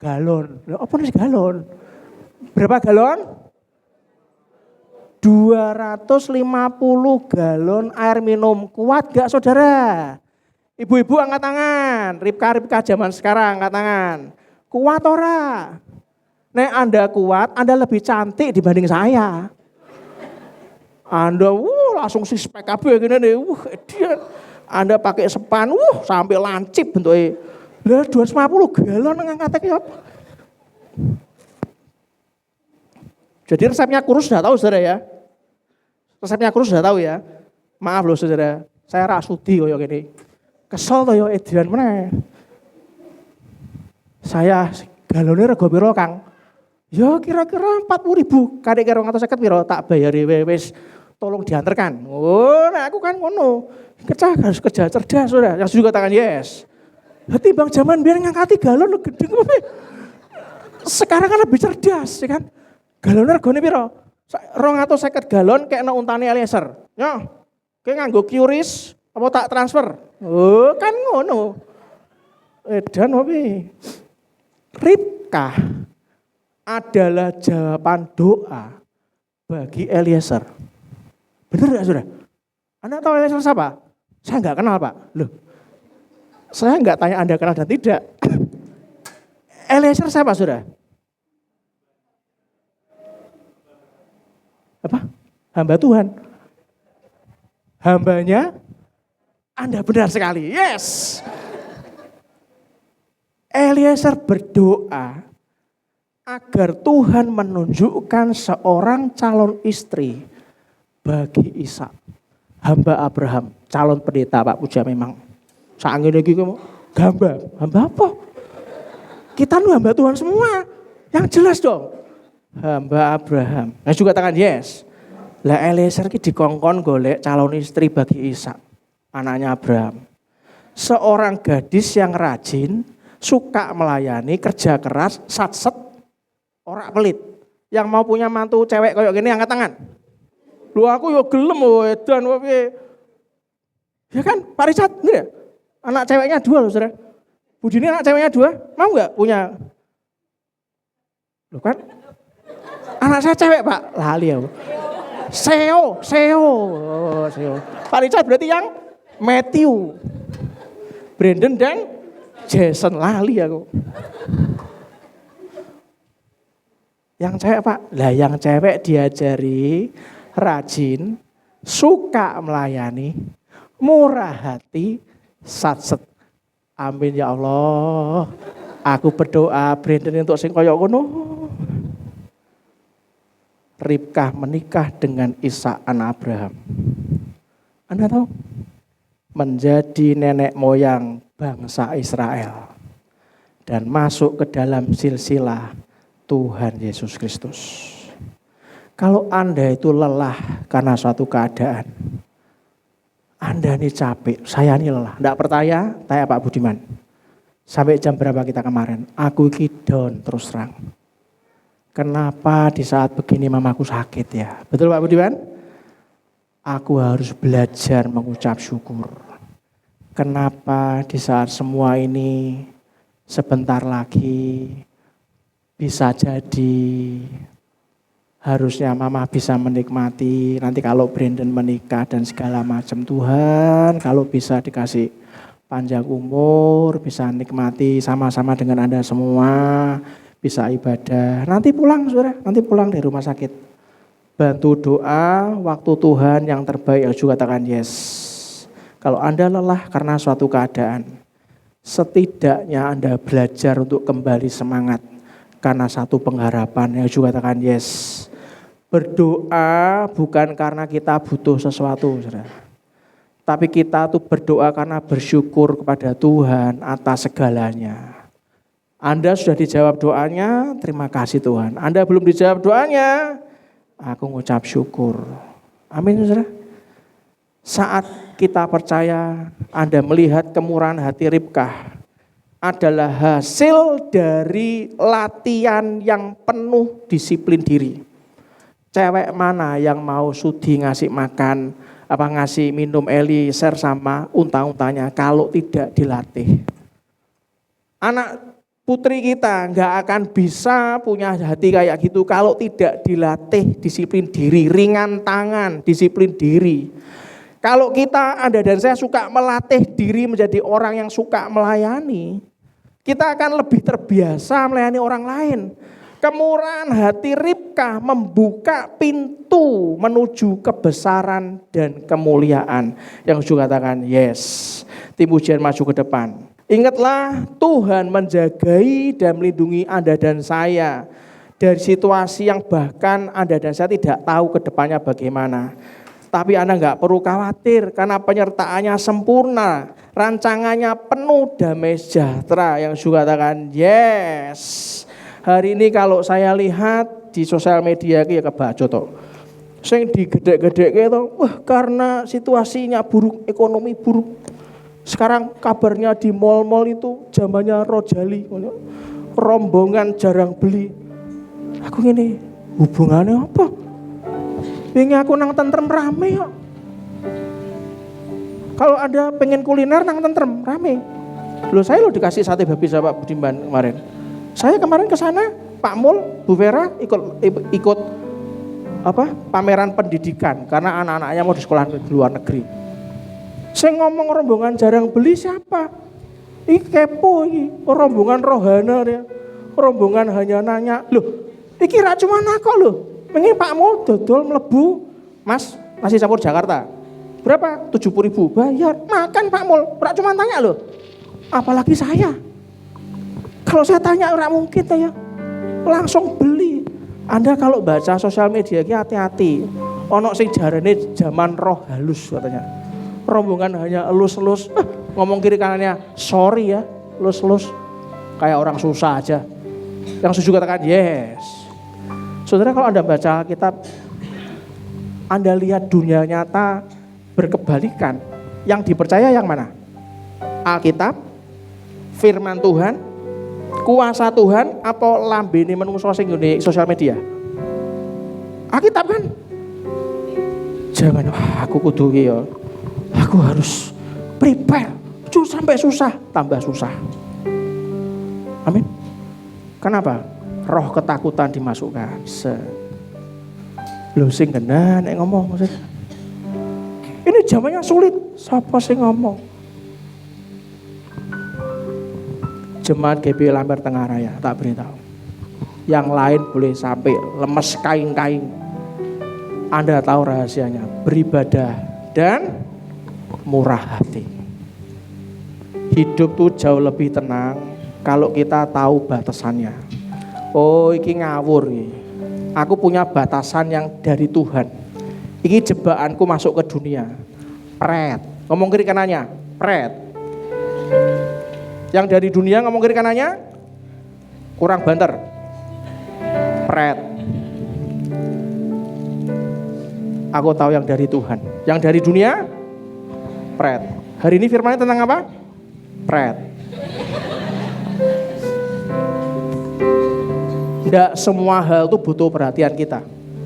F: galon. Lah apa nih galon? Berapa galon? 250 galon air minum. Kuat gak saudara? Ibu-ibu angkat tangan. Ribka zaman sekarang angkat tangan. Kuat ora? Nek Anda kuat, Anda lebih cantik dibanding saya. Anda langsung six-pack kabeh gini nih. Dia Anda pakai sepan, sampai lancip bentuknya. Lah 250 galon ngangkatnya apa? Jadi resepnya kurus sudah tahu saudara ya? Resepnya kurus sudah tahu ya? Maaf loh saudara, saya rasudi koyo gini. Kesel toh yo edian meneh. Saya galonnya rego piro Kang? Ya kira-kira 40.000. Kadek kira 250 piro tak bayari wis tolong diantarkan. Oh, nah aku kan ngono. Harus kerja cerdas sudah. Yang juga tangan yes. Hati bang zaman biar ngangkati galon lo gede apa? Sekarang kan lebih cerdas, ya kan? Galonnya regone piro? 250 galon kayak ana untane Eliezer. Ya. Kayak nganggo QRIS apa tak transfer? Oh, kan ngono. Edan opo? Ribka adalah jawaban doa bagi Eliezer. Benar gak saudara? Anda tahu Eliezer siapa? Saya enggak kenal Pak. Loh, saya enggak tanya Anda kenal dan tidak. Eliezer siapa saudara? Apa? Hamba Tuhan. Hambanya Anda benar sekali. Yes. Eliezer berdoa agar Tuhan menunjukkan seorang calon istri bagi Ishak. Hamba Abraham, calon pendeta Pak Puja memang. Saangin lagi kamu, hamba apa? Kita nu hamba Tuhan semua, yang jelas dong. Hamba Abraham, nah juga tangan yes. Lah Eliezer ki dikongkon golek calon istri bagi Ishak, anaknya Abraham. Seorang gadis yang rajin, suka melayani, kerja keras, satset, ora pelit. Yang mau punya mantu cewek kayak gini angkat tangan. Lu aku yo gelem edan wae. Ya kan, Pak Richard, ya? Anak ceweknya 2 loh, Saudara. Budini anak ceweknya 2, mau enggak punya? Loh kan? Anak saya cewek, Pak. Lali ya. Seo. Oh, Seo. Pak Richard berarti yang Matthew. Brandon dan Jason, lali aku. Yang cewek Pak, lah yang cewek diajari rajin, suka melayani, murah hati, satset. Amin ya Allah. Aku berdoa Brandon untuk sing koyo ngono. Ribka menikah dengan Ishak anak Abraham. Anda tahu? Menjadi nenek moyang bangsa Israel. Dan masuk ke dalam silsilah Tuhan Yesus Kristus. Kalau Anda itu lelah karena suatu keadaan, Anda ini capek, saya ini lelah. Tidak percaya, tanya Pak Budiman. Sampai jam berapa kita kemarin? Aku iki down terus terang. Kenapa di saat begini mamaku sakit ya? Betul Pak Budiman? Aku harus belajar mengucap syukur. Kenapa di saat semua ini sebentar lagi bisa jadi Harusnya mama bisa menikmati nanti kalau Brandon menikah dan segala macam. Tuhan, kalau bisa dikasih panjang umur, bisa nikmati sama-sama dengan Anda semua, bisa ibadah. Nanti pulang saudara, nanti pulang dari rumah sakit. Bantu doa, waktu Tuhan yang terbaik, harus juga katakan yes. Kalau Anda lelah karena suatu keadaan, setidaknya Anda belajar untuk kembali semangat karena satu pengharapan, yang juga katakan yes. Berdoa bukan karena kita butuh sesuatu, saudara. Tapi kita tuh berdoa karena bersyukur kepada Tuhan atas segalanya. Anda sudah dijawab doanya, terima kasih Tuhan. Anda belum dijawab doanya, aku ngucap syukur. Amin, saudara. Saat kita percaya, Anda melihat kemurahan hati Ribkah adalah hasil dari latihan yang penuh disiplin diri. Cewek mana yang mau sudi ngasih makan, ngasih minum Eliezer sama unta-untanya kalau tidak dilatih. Anak putri kita nggak akan bisa punya hati kayak gitu kalau tidak dilatih disiplin diri, ringan tangan, disiplin diri. Kalau kita, Anda dan saya suka melatih diri menjadi orang yang suka melayani, kita akan lebih terbiasa melayani orang lain. Kemurahan hati Ribkah membuka pintu menuju kebesaran dan kemuliaan. Yang juga katakan yes. Tim ujian maju ke depan. Ingatlah Tuhan menjagai dan melindungi Anda dan saya dari situasi yang bahkan Anda dan saya tidak tahu ke depannya bagaimana. Tapi Anda nggak perlu khawatir karena penyertaannya sempurna. Rancangannya penuh damai sejahtera. Yang juga katakan yes. Hari ini kalau saya lihat di sosial media ya kebaca toh. Sing digedek-gedek itu, wah karena situasinya buruk, ekonomi buruk. Sekarang kabarnya di mal-mal itu zamannya Rojali, rombongan jarang beli. Aku gini, hubungannya apa? Ini aku nang tentrem rame kok. Kalau ada pengen kuliner nang tentrem rame. Loh saya lo dikasih sate babi sama Pak Budiman kemarin. Saya kemarin ke sana, Pak Mul, Bu Vera ikut pameran pendidikan karena anak-anaknya mau di sekolah di luar negeri. Saya ngomong rombongan jarang beli siapa? Ini kepo ini, rombongan rohana ya. Rombongan hanya nanya, loh, ini ra cuma aku loh. Pengen Pak Mul dodol melebu, Mas, nasi campur Jakarta. Berapa? 70.000 bayar. Makan Pak Mul, ra cuma tanya loh. Apalagi saya. Kalau saya tanya orang mungkin ya, langsung beli. Anda kalau baca sosial media ini hati-hati. Ono sing jarane zaman roh halus katanya. Rombongan hanya elus-elus, ngomong kiri kanannya, sorry ya, elus-elus. Kayak orang susah aja. Yang setuju katakan yes. Saudara kalau Anda baca kitab, Anda lihat dunia nyata berkebalikan. Yang dipercaya yang mana? Alkitab, firman Tuhan, kuasa Tuhan, apa lambene menungso sing nggone sosial media? Alkitab kan? Jangan aku kudu iki ya. Aku harus prepare. Sampai susah, tambah susah. Amin. Kenapa? Roh ketakutan dimasukkan. Lho sing kena nek ngomong maksudnya. Ini zamannya sulit. Siapa sing ngomong? Jemaat GP Lambar Tengah Raya, tak beritahu. Yang lain boleh sampai lemes kaing-kaing. Anda tahu rahasianya, beribadah dan murah hati. Hidup tuh jauh lebih tenang kalau kita tahu batasannya. Oh, iki ngawur iki. Aku punya batasan yang dari Tuhan. Iki jebakanku masuk ke dunia. Pret. Ngomong kiri kanannya, pret. Yang dari dunia ngomong kiri kanannya kurang banter. Pret. Aku tahu yang dari Tuhan. Yang dari dunia pret. Hari ini firmannya tentang apa? Pret. Tidak semua hal itu butuh perhatian kita.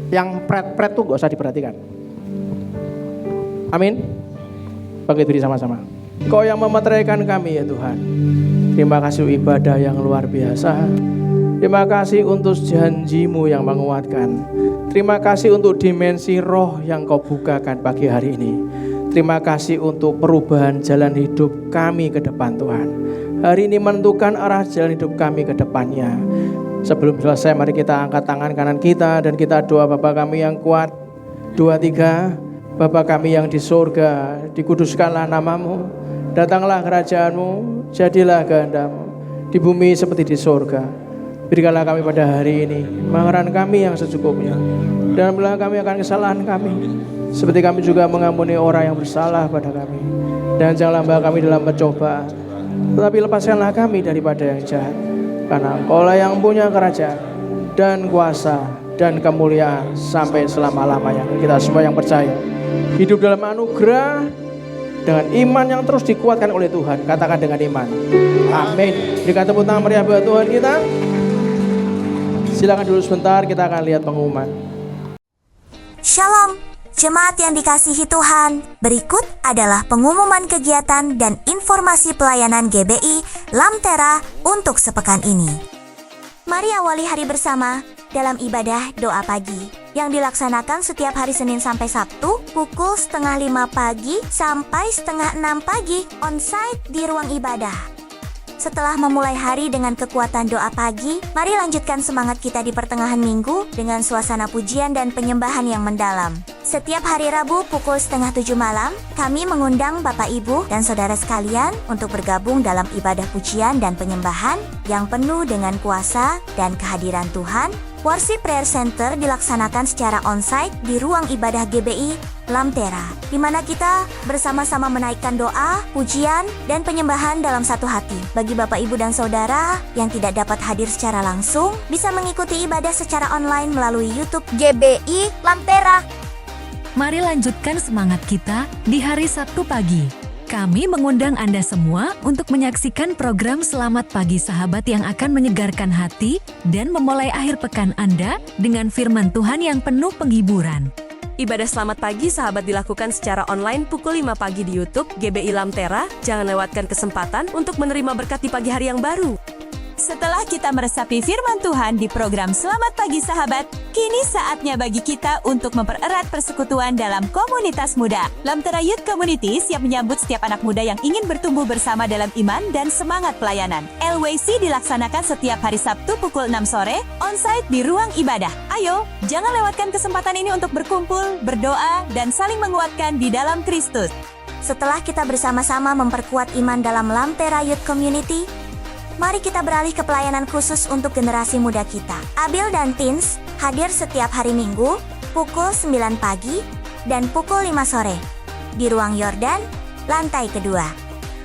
F: Yang pret-pret itu gak usah diperhatikan. Amin. Bangkit diri sama-sama. Kau yang memeteraikan kami ya Tuhan. Terima kasih ibadah yang luar biasa Terima kasih untuk janji-Mu yang menguatkan. Terima kasih untuk dimensi roh yang Kau bukakan pagi hari ini. Terima kasih untuk perubahan jalan hidup kami ke depan Tuhan. Hari ini menentukan arah jalan hidup kami ke depannya. Sebelum selesai, mari kita angkat tangan kanan kita dan kita doa. Bapa kami yang kuat, 2, 3. Bapa kami yang di surga, dikuduskanlah nama-Mu, datanglah kerajaan-Mu, jadilah kehendak-Mu, di bumi seperti di surga. Berikanlah kami pada hari ini makanan kami yang secukupnya, dan ampunilah kami akan kesalahan kami, seperti kami juga mengampuni orang yang bersalah pada kami. Dan janganlah membawa kami dalam pencobaan, tetapi lepaskanlah kami daripada yang jahat. Karena Engkau-lah yang punya kerajaan dan kuasa dan kemuliaan sampai selama-lamanya. Kita semua yang percaya hidup dalam anugerah dengan iman yang terus dikuatkan oleh Tuhan. Katakan dengan iman, amin. Berikan tepuk tangan meriah buat Tuhan kita. Silakan dulu sebentar, kita akan lihat pengumuman.
G: Shalom, jemaat yang dikasihi Tuhan. Berikut adalah pengumuman kegiatan dan informasi pelayanan GBI Lamtera untuk sepekan ini. Mari awali hari bersama dalam ibadah doa pagi yang dilaksanakan setiap hari Senin sampai Sabtu pukul 4:30 pagi sampai 5:30 pagi on-site di ruang ibadah. Setelah memulai hari dengan kekuatan doa pagi, mari lanjutkan semangat kita di pertengahan minggu dengan suasana pujian dan penyembahan yang mendalam. Setiap hari Rabu pukul 6:30 malam, kami mengundang Bapak Ibu dan Saudara sekalian untuk bergabung dalam ibadah pujian dan penyembahan yang penuh dengan kuasa dan kehadiran Tuhan. Worship Prayer Center dilaksanakan secara onsite di ruang ibadah GBI Lamtera, di mana kita bersama-sama menaikkan doa, pujian, dan penyembahan dalam satu hati. Bagi Bapak, Ibu, dan Saudara yang tidak dapat hadir secara langsung, bisa mengikuti ibadah secara online melalui YouTube GBI Lamtera.
H: Mari lanjutkan semangat kita di hari Sabtu pagi. Kami mengundang Anda semua untuk menyaksikan program Selamat Pagi Sahabat yang akan menyegarkan hati dan memulai akhir pekan Anda dengan firman Tuhan yang penuh penghiburan.
I: Ibadah Selamat Pagi Sahabat dilakukan secara online pukul 5 pagi di YouTube GBI Lamtera. Jangan lewatkan kesempatan untuk menerima berkat di pagi hari yang baru.
J: Setelah kita meresapi firman Tuhan di program Selamat Pagi Sahabat, kini saatnya bagi kita untuk mempererat persekutuan dalam komunitas muda. Lamtera Youth Community siap menyambut setiap anak muda yang ingin bertumbuh bersama dalam iman dan semangat pelayanan. LWC dilaksanakan setiap hari Sabtu pukul 6 sore, onsite di ruang ibadah. Ayo, jangan lewatkan kesempatan ini untuk berkumpul, berdoa, dan saling menguatkan di dalam Kristus.
G: Setelah kita bersama-sama memperkuat iman dalam Lamtera Youth Community, mari kita beralih ke pelayanan khusus untuk generasi muda kita. Abil dan Teens hadir setiap hari Minggu pukul 9 pagi dan pukul 5 sore di ruang Yordan, lantai kedua.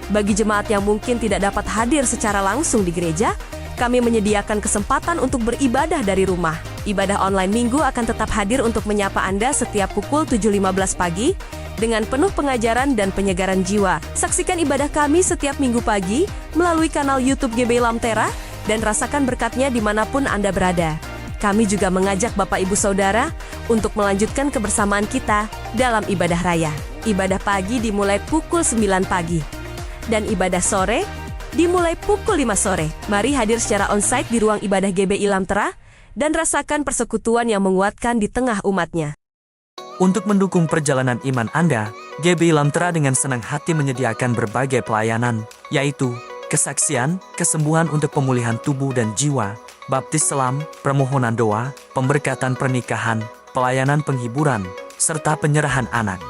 I: Bagi jemaat yang mungkin tidak dapat hadir secara langsung di gereja, kami menyediakan kesempatan untuk beribadah dari rumah. Ibadah online Minggu akan tetap hadir untuk menyapa Anda setiap pukul 7.15 pagi dengan penuh pengajaran dan penyegaran jiwa. Saksikan ibadah kami setiap Minggu pagi melalui kanal YouTube GBI Lamtera dan rasakan berkatnya dimanapun Anda berada. Kami juga mengajak Bapak Ibu Saudara untuk melanjutkan kebersamaan kita dalam ibadah raya. Ibadah pagi dimulai pukul 9 pagi dan ibadah sore dimulai pukul 5 sore. Mari hadir secara onsite di ruang ibadah GBI Lamtera dan rasakan persekutuan yang menguatkan di tengah umatnya.
K: Untuk mendukung perjalanan iman Anda, GBI Lamtera dengan senang hati menyediakan berbagai pelayanan, yaitu kesaksian, kesembuhan untuk pemulihan tubuh dan jiwa, baptis selam, permohonan doa, pemberkatan pernikahan, pelayanan penghiburan, serta penyerahan anak.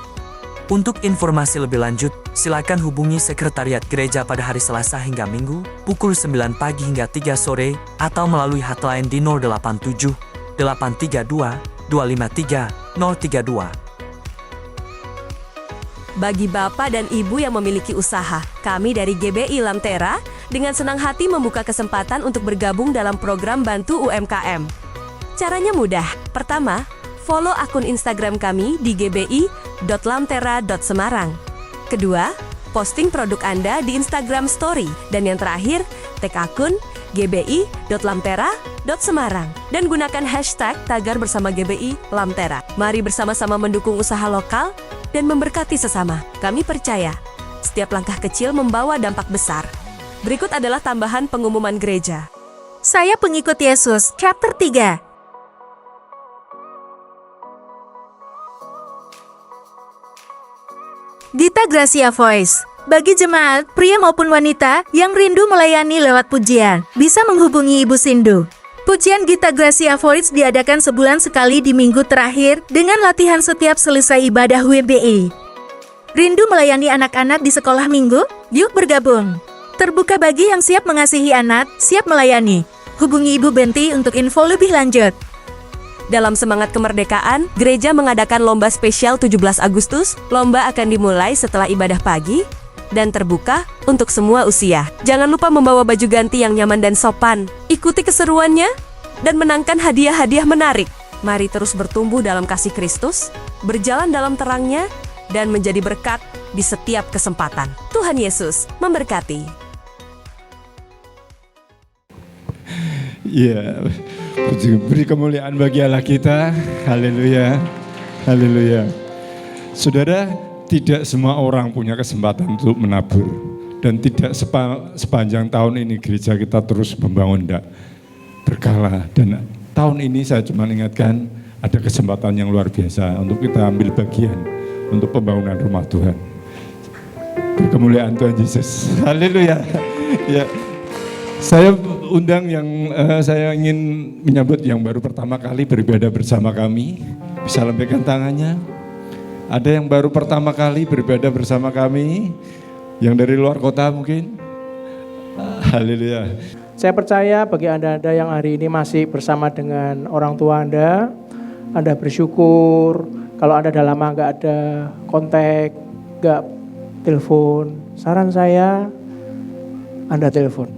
K: Untuk informasi lebih lanjut, silakan hubungi Sekretariat Gereja pada hari Selasa hingga Minggu, pukul 9 pagi hingga 3 sore, atau melalui hotline di 087 832 253 032.
I: Bagi Bapak dan Ibu yang memiliki usaha, kami dari GBI Lamtera dengan senang hati membuka kesempatan untuk bergabung dalam program Bantu UMKM. Caranya mudah. Pertama, follow akun Instagram kami di gbi.lamtera.semarang. Kedua, posting produk Anda di Instagram Story. Dan yang terakhir, tag akun gbi.lamtera.semarang dan gunakan hashtag tagar bersama GBI Lamtera. Mari bersama-sama mendukung usaha lokal dan memberkati sesama. Kami percaya setiap langkah kecil membawa dampak besar. Berikut adalah tambahan pengumuman gereja.
L: Saya pengikut Yesus, chapter 3. Gita Gracia Voice. Bagi jemaat, pria maupun wanita yang rindu melayani lewat pujian, bisa menghubungi Ibu Sindu. Pujian Gita Gracia Voice diadakan sebulan sekali di minggu terakhir dengan latihan setiap selesai ibadah WBI. Rindu melayani anak-anak di sekolah minggu? Yuk bergabung. Terbuka bagi yang siap mengasihi anak, siap melayani. Hubungi Ibu Benti untuk info lebih lanjut.
I: Dalam semangat kemerdekaan, gereja mengadakan lomba spesial 17 Agustus. Lomba akan dimulai setelah ibadah pagi dan terbuka untuk semua usia. Jangan lupa membawa baju ganti yang nyaman dan sopan. Ikuti keseruannya dan menangkan hadiah-hadiah menarik. Mari terus bertumbuh dalam kasih Kristus, berjalan dalam terangnya, dan menjadi berkat di setiap kesempatan. Tuhan Yesus memberkati.
D: Ya, beri kemuliaan bagi Allah kita. Haleluya, haleluya. Saudara, tidak semua orang punya kesempatan untuk menabur. Dan tidak sepanjang tahun ini gereja kita terus membangun berkala. Dan tahun ini saya cuma ingatkan ada kesempatan yang luar biasa untuk kita ambil bagian untuk pembangunan rumah Tuhan. Berkemuliaan Tuhan Yesus. Haleluya. Ya. Saya undang yang saya ingin menyambut yang baru pertama kali beribadah bersama kami. Bisa lambaikan tangannya. Ada yang baru pertama kali beribadah bersama kami, yang dari luar kota mungkin. Haleluya.
F: Saya percaya bagi Anda yang hari ini masih bersama dengan orang tua Anda bersyukur. Kalau Anda udah lama nggak ada kontak, nggak telepon, saran saya Anda telepon.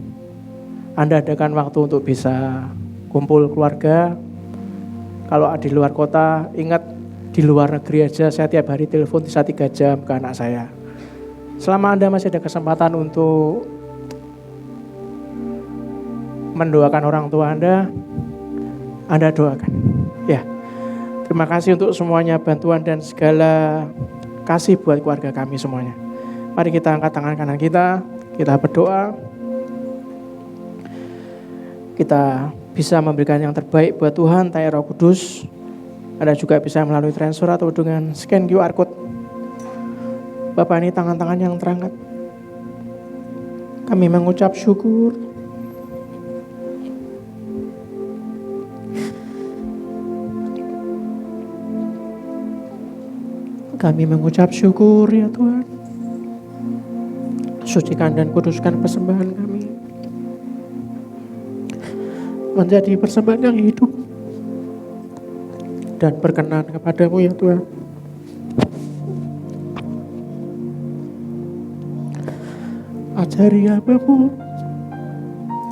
F: Anda adakan waktu untuk bisa kumpul keluarga. Kalau di luar kota, ingat di luar negeri aja saya tiap hari telepon bisa 3 jam ke anak saya. Selama Anda masih ada kesempatan untuk mendoakan orang tua Anda doakan. Ya, terima kasih untuk semuanya bantuan dan segala kasih buat keluarga kami semuanya. Mari kita angkat tangan kanan kita berdoa. Kita bisa memberikan yang terbaik buat Tuhan, Taya Roh Kudus. Anda juga bisa melalui transfer atau dengan scan QR Code. Bapak, ini tangan-tangan yang terangkat. Kami mengucap syukur. Kami mengucap syukur ya Tuhan. Sucikan dan kuduskan persembahan kami menjadi persembahan yang hidup dan berkenan kepadamu ya Tuhan. Ajari hambamu,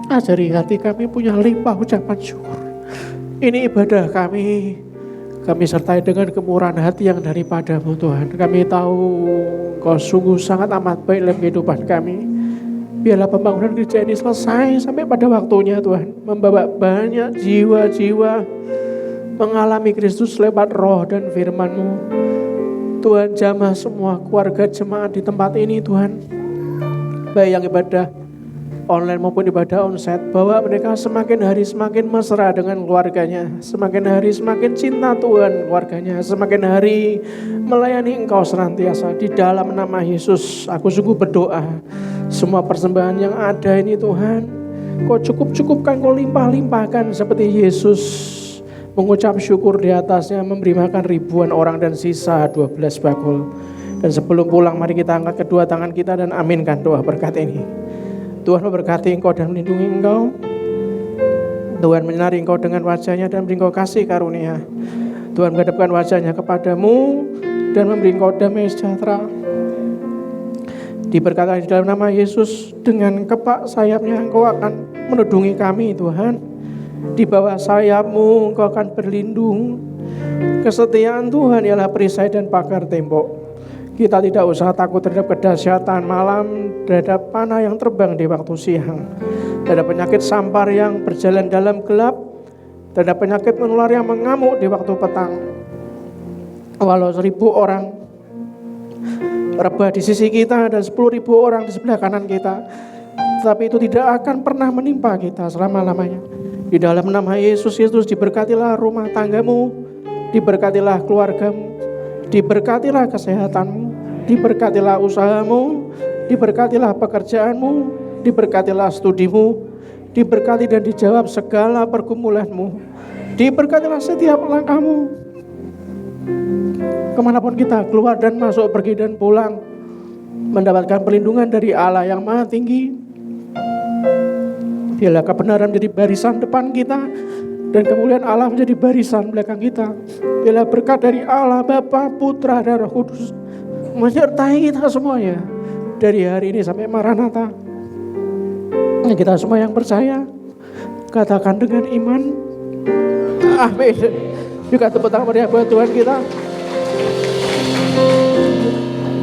F: ajari hati kami punya limpah ucapan syukur. Ini ibadah kami sertai dengan kemurahan hati yang daripadamu Tuhan. Kami tahu Kau sungguh sangat amat baik dalam kehidupan kami. Biarlah pembangunan gereja ini selesai sampai pada waktunya Tuhan. Membawa banyak jiwa-jiwa mengalami Kristus lewat roh dan firman-Mu. Tuhan, jamah semua keluarga jemaat di tempat ini Tuhan. Baik yang ibadah online maupun ibadah onsite, bahwa mereka semakin hari semakin mesra dengan keluarganya, semakin hari semakin cinta Tuhan keluarganya, semakin hari melayani Engkau senantiasa. Di dalam nama Yesus, aku sungguh berdoa, semua persembahan yang ada ini Tuhan, Kau cukup-cukupkan, Kau limpah-limpahkan seperti Yesus mengucap syukur di atasnya, memberi makan ribuan orang dan sisa 12 bakul. Dan sebelum pulang, mari kita angkat kedua tangan kita dan aminkan doa berkat ini. Tuhan memberkati engkau dan melindungi engkau. Tuhan menyinari engkau dengan wajahnya dan beri engkau kasih karunia. Tuhan menghadapkan wajahnya kepadamu dan memberi engkau damai sejahtera. Diberkati di dalam nama Yesus, dengan kepak sayapnya engkau akan menudungi kami Tuhan. Di bawah sayapmu engkau akan berlindung. Kesetiaan Tuhan ialah perisai dan pagar tembok. Kita tidak usah takut terhadap kedahsyatan malam, terhadap panah yang terbang di waktu siang, terhadap penyakit sampar yang berjalan dalam gelap, terhadap penyakit menular yang mengamuk di waktu petang. Walau 1000 orang rebah di sisi kita dan 10.000 orang di sebelah kanan kita, tetapi itu tidak akan pernah menimpa kita selama-lamanya. Di dalam nama Yesus Kristus diberkatilah rumah tanggamu, diberkatilah keluargamu, diberkatilah kesehatanmu, diberkatilah usahamu, diberkatilah pekerjaanmu, diberkatilah studimu, diberkati dan dijawab segala pergumulanmu, diberkatilah setiap langkahmu. Kemanapun kita keluar dan masuk, pergi dan pulang, mendapatkan perlindungan dari Allah yang Maha Tinggi. Biarlah kebenaran menjadi barisan depan kita dan kemuliaan Allah menjadi barisan belakang kita. Biarlah berkat dari Allah Bapa, Putra dan Roh Kudus menyertai kita semuanya dari hari ini sampai Maranatha. Kita semua yang percaya katakan dengan iman, amin. Juga tepuk tangan meriah buat Tuhan kita.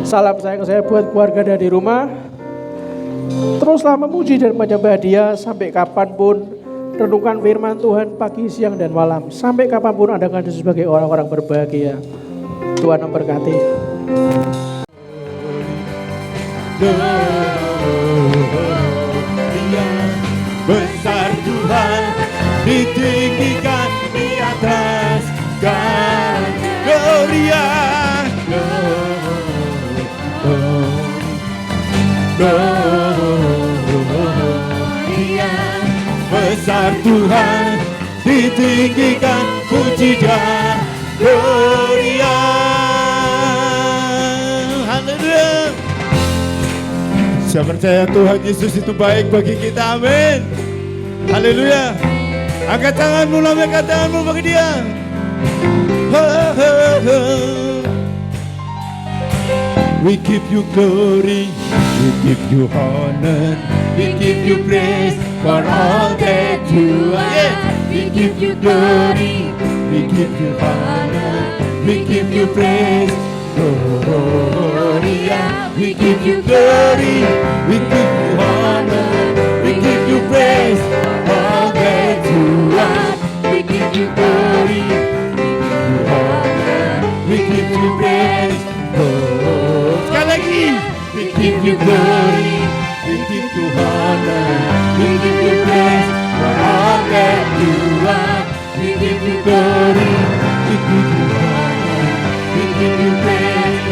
F: Salam sayang saya buat keluarga dari rumah. Teruslah memuji dan menyembah Dia sampai kapanpun. Renungkan firman Tuhan pagi, siang, dan malam. Sampai kapanpun Anda akan disebut sebagai orang-orang berbahagia. Tuhan memberkati.
E: Besar Tuhan, ditinggikan di atas segala gloria. Besar Tuhan, ditinggikan, puji dan gloria. Haleluya. Saya percaya Tuhan Yesus itu baik bagi kita, amin. Haleluya. Angkat tanganmu, lambaikan tanganmu bagi Dia. We give you glory, we give you honor, we give you praise for all that you are. We give you glory, we give you honor, we give you praise. Gloria, we give you glory, we give you honor, we give you praise for all that you are. We give you glory, we give you honor, we give you praise. Sekali lagi, we give you glory, we give you honor, we give you praise for all that you are. We give you glory, we give you honor, we give you praise.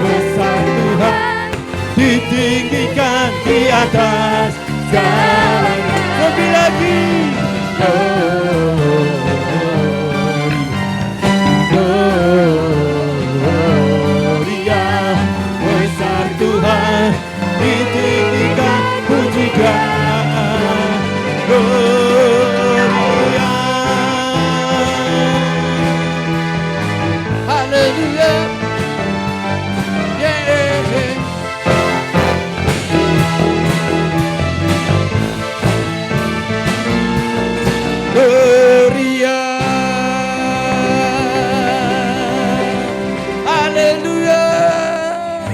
E: Besar Tuhan, ditinggikan di atas segala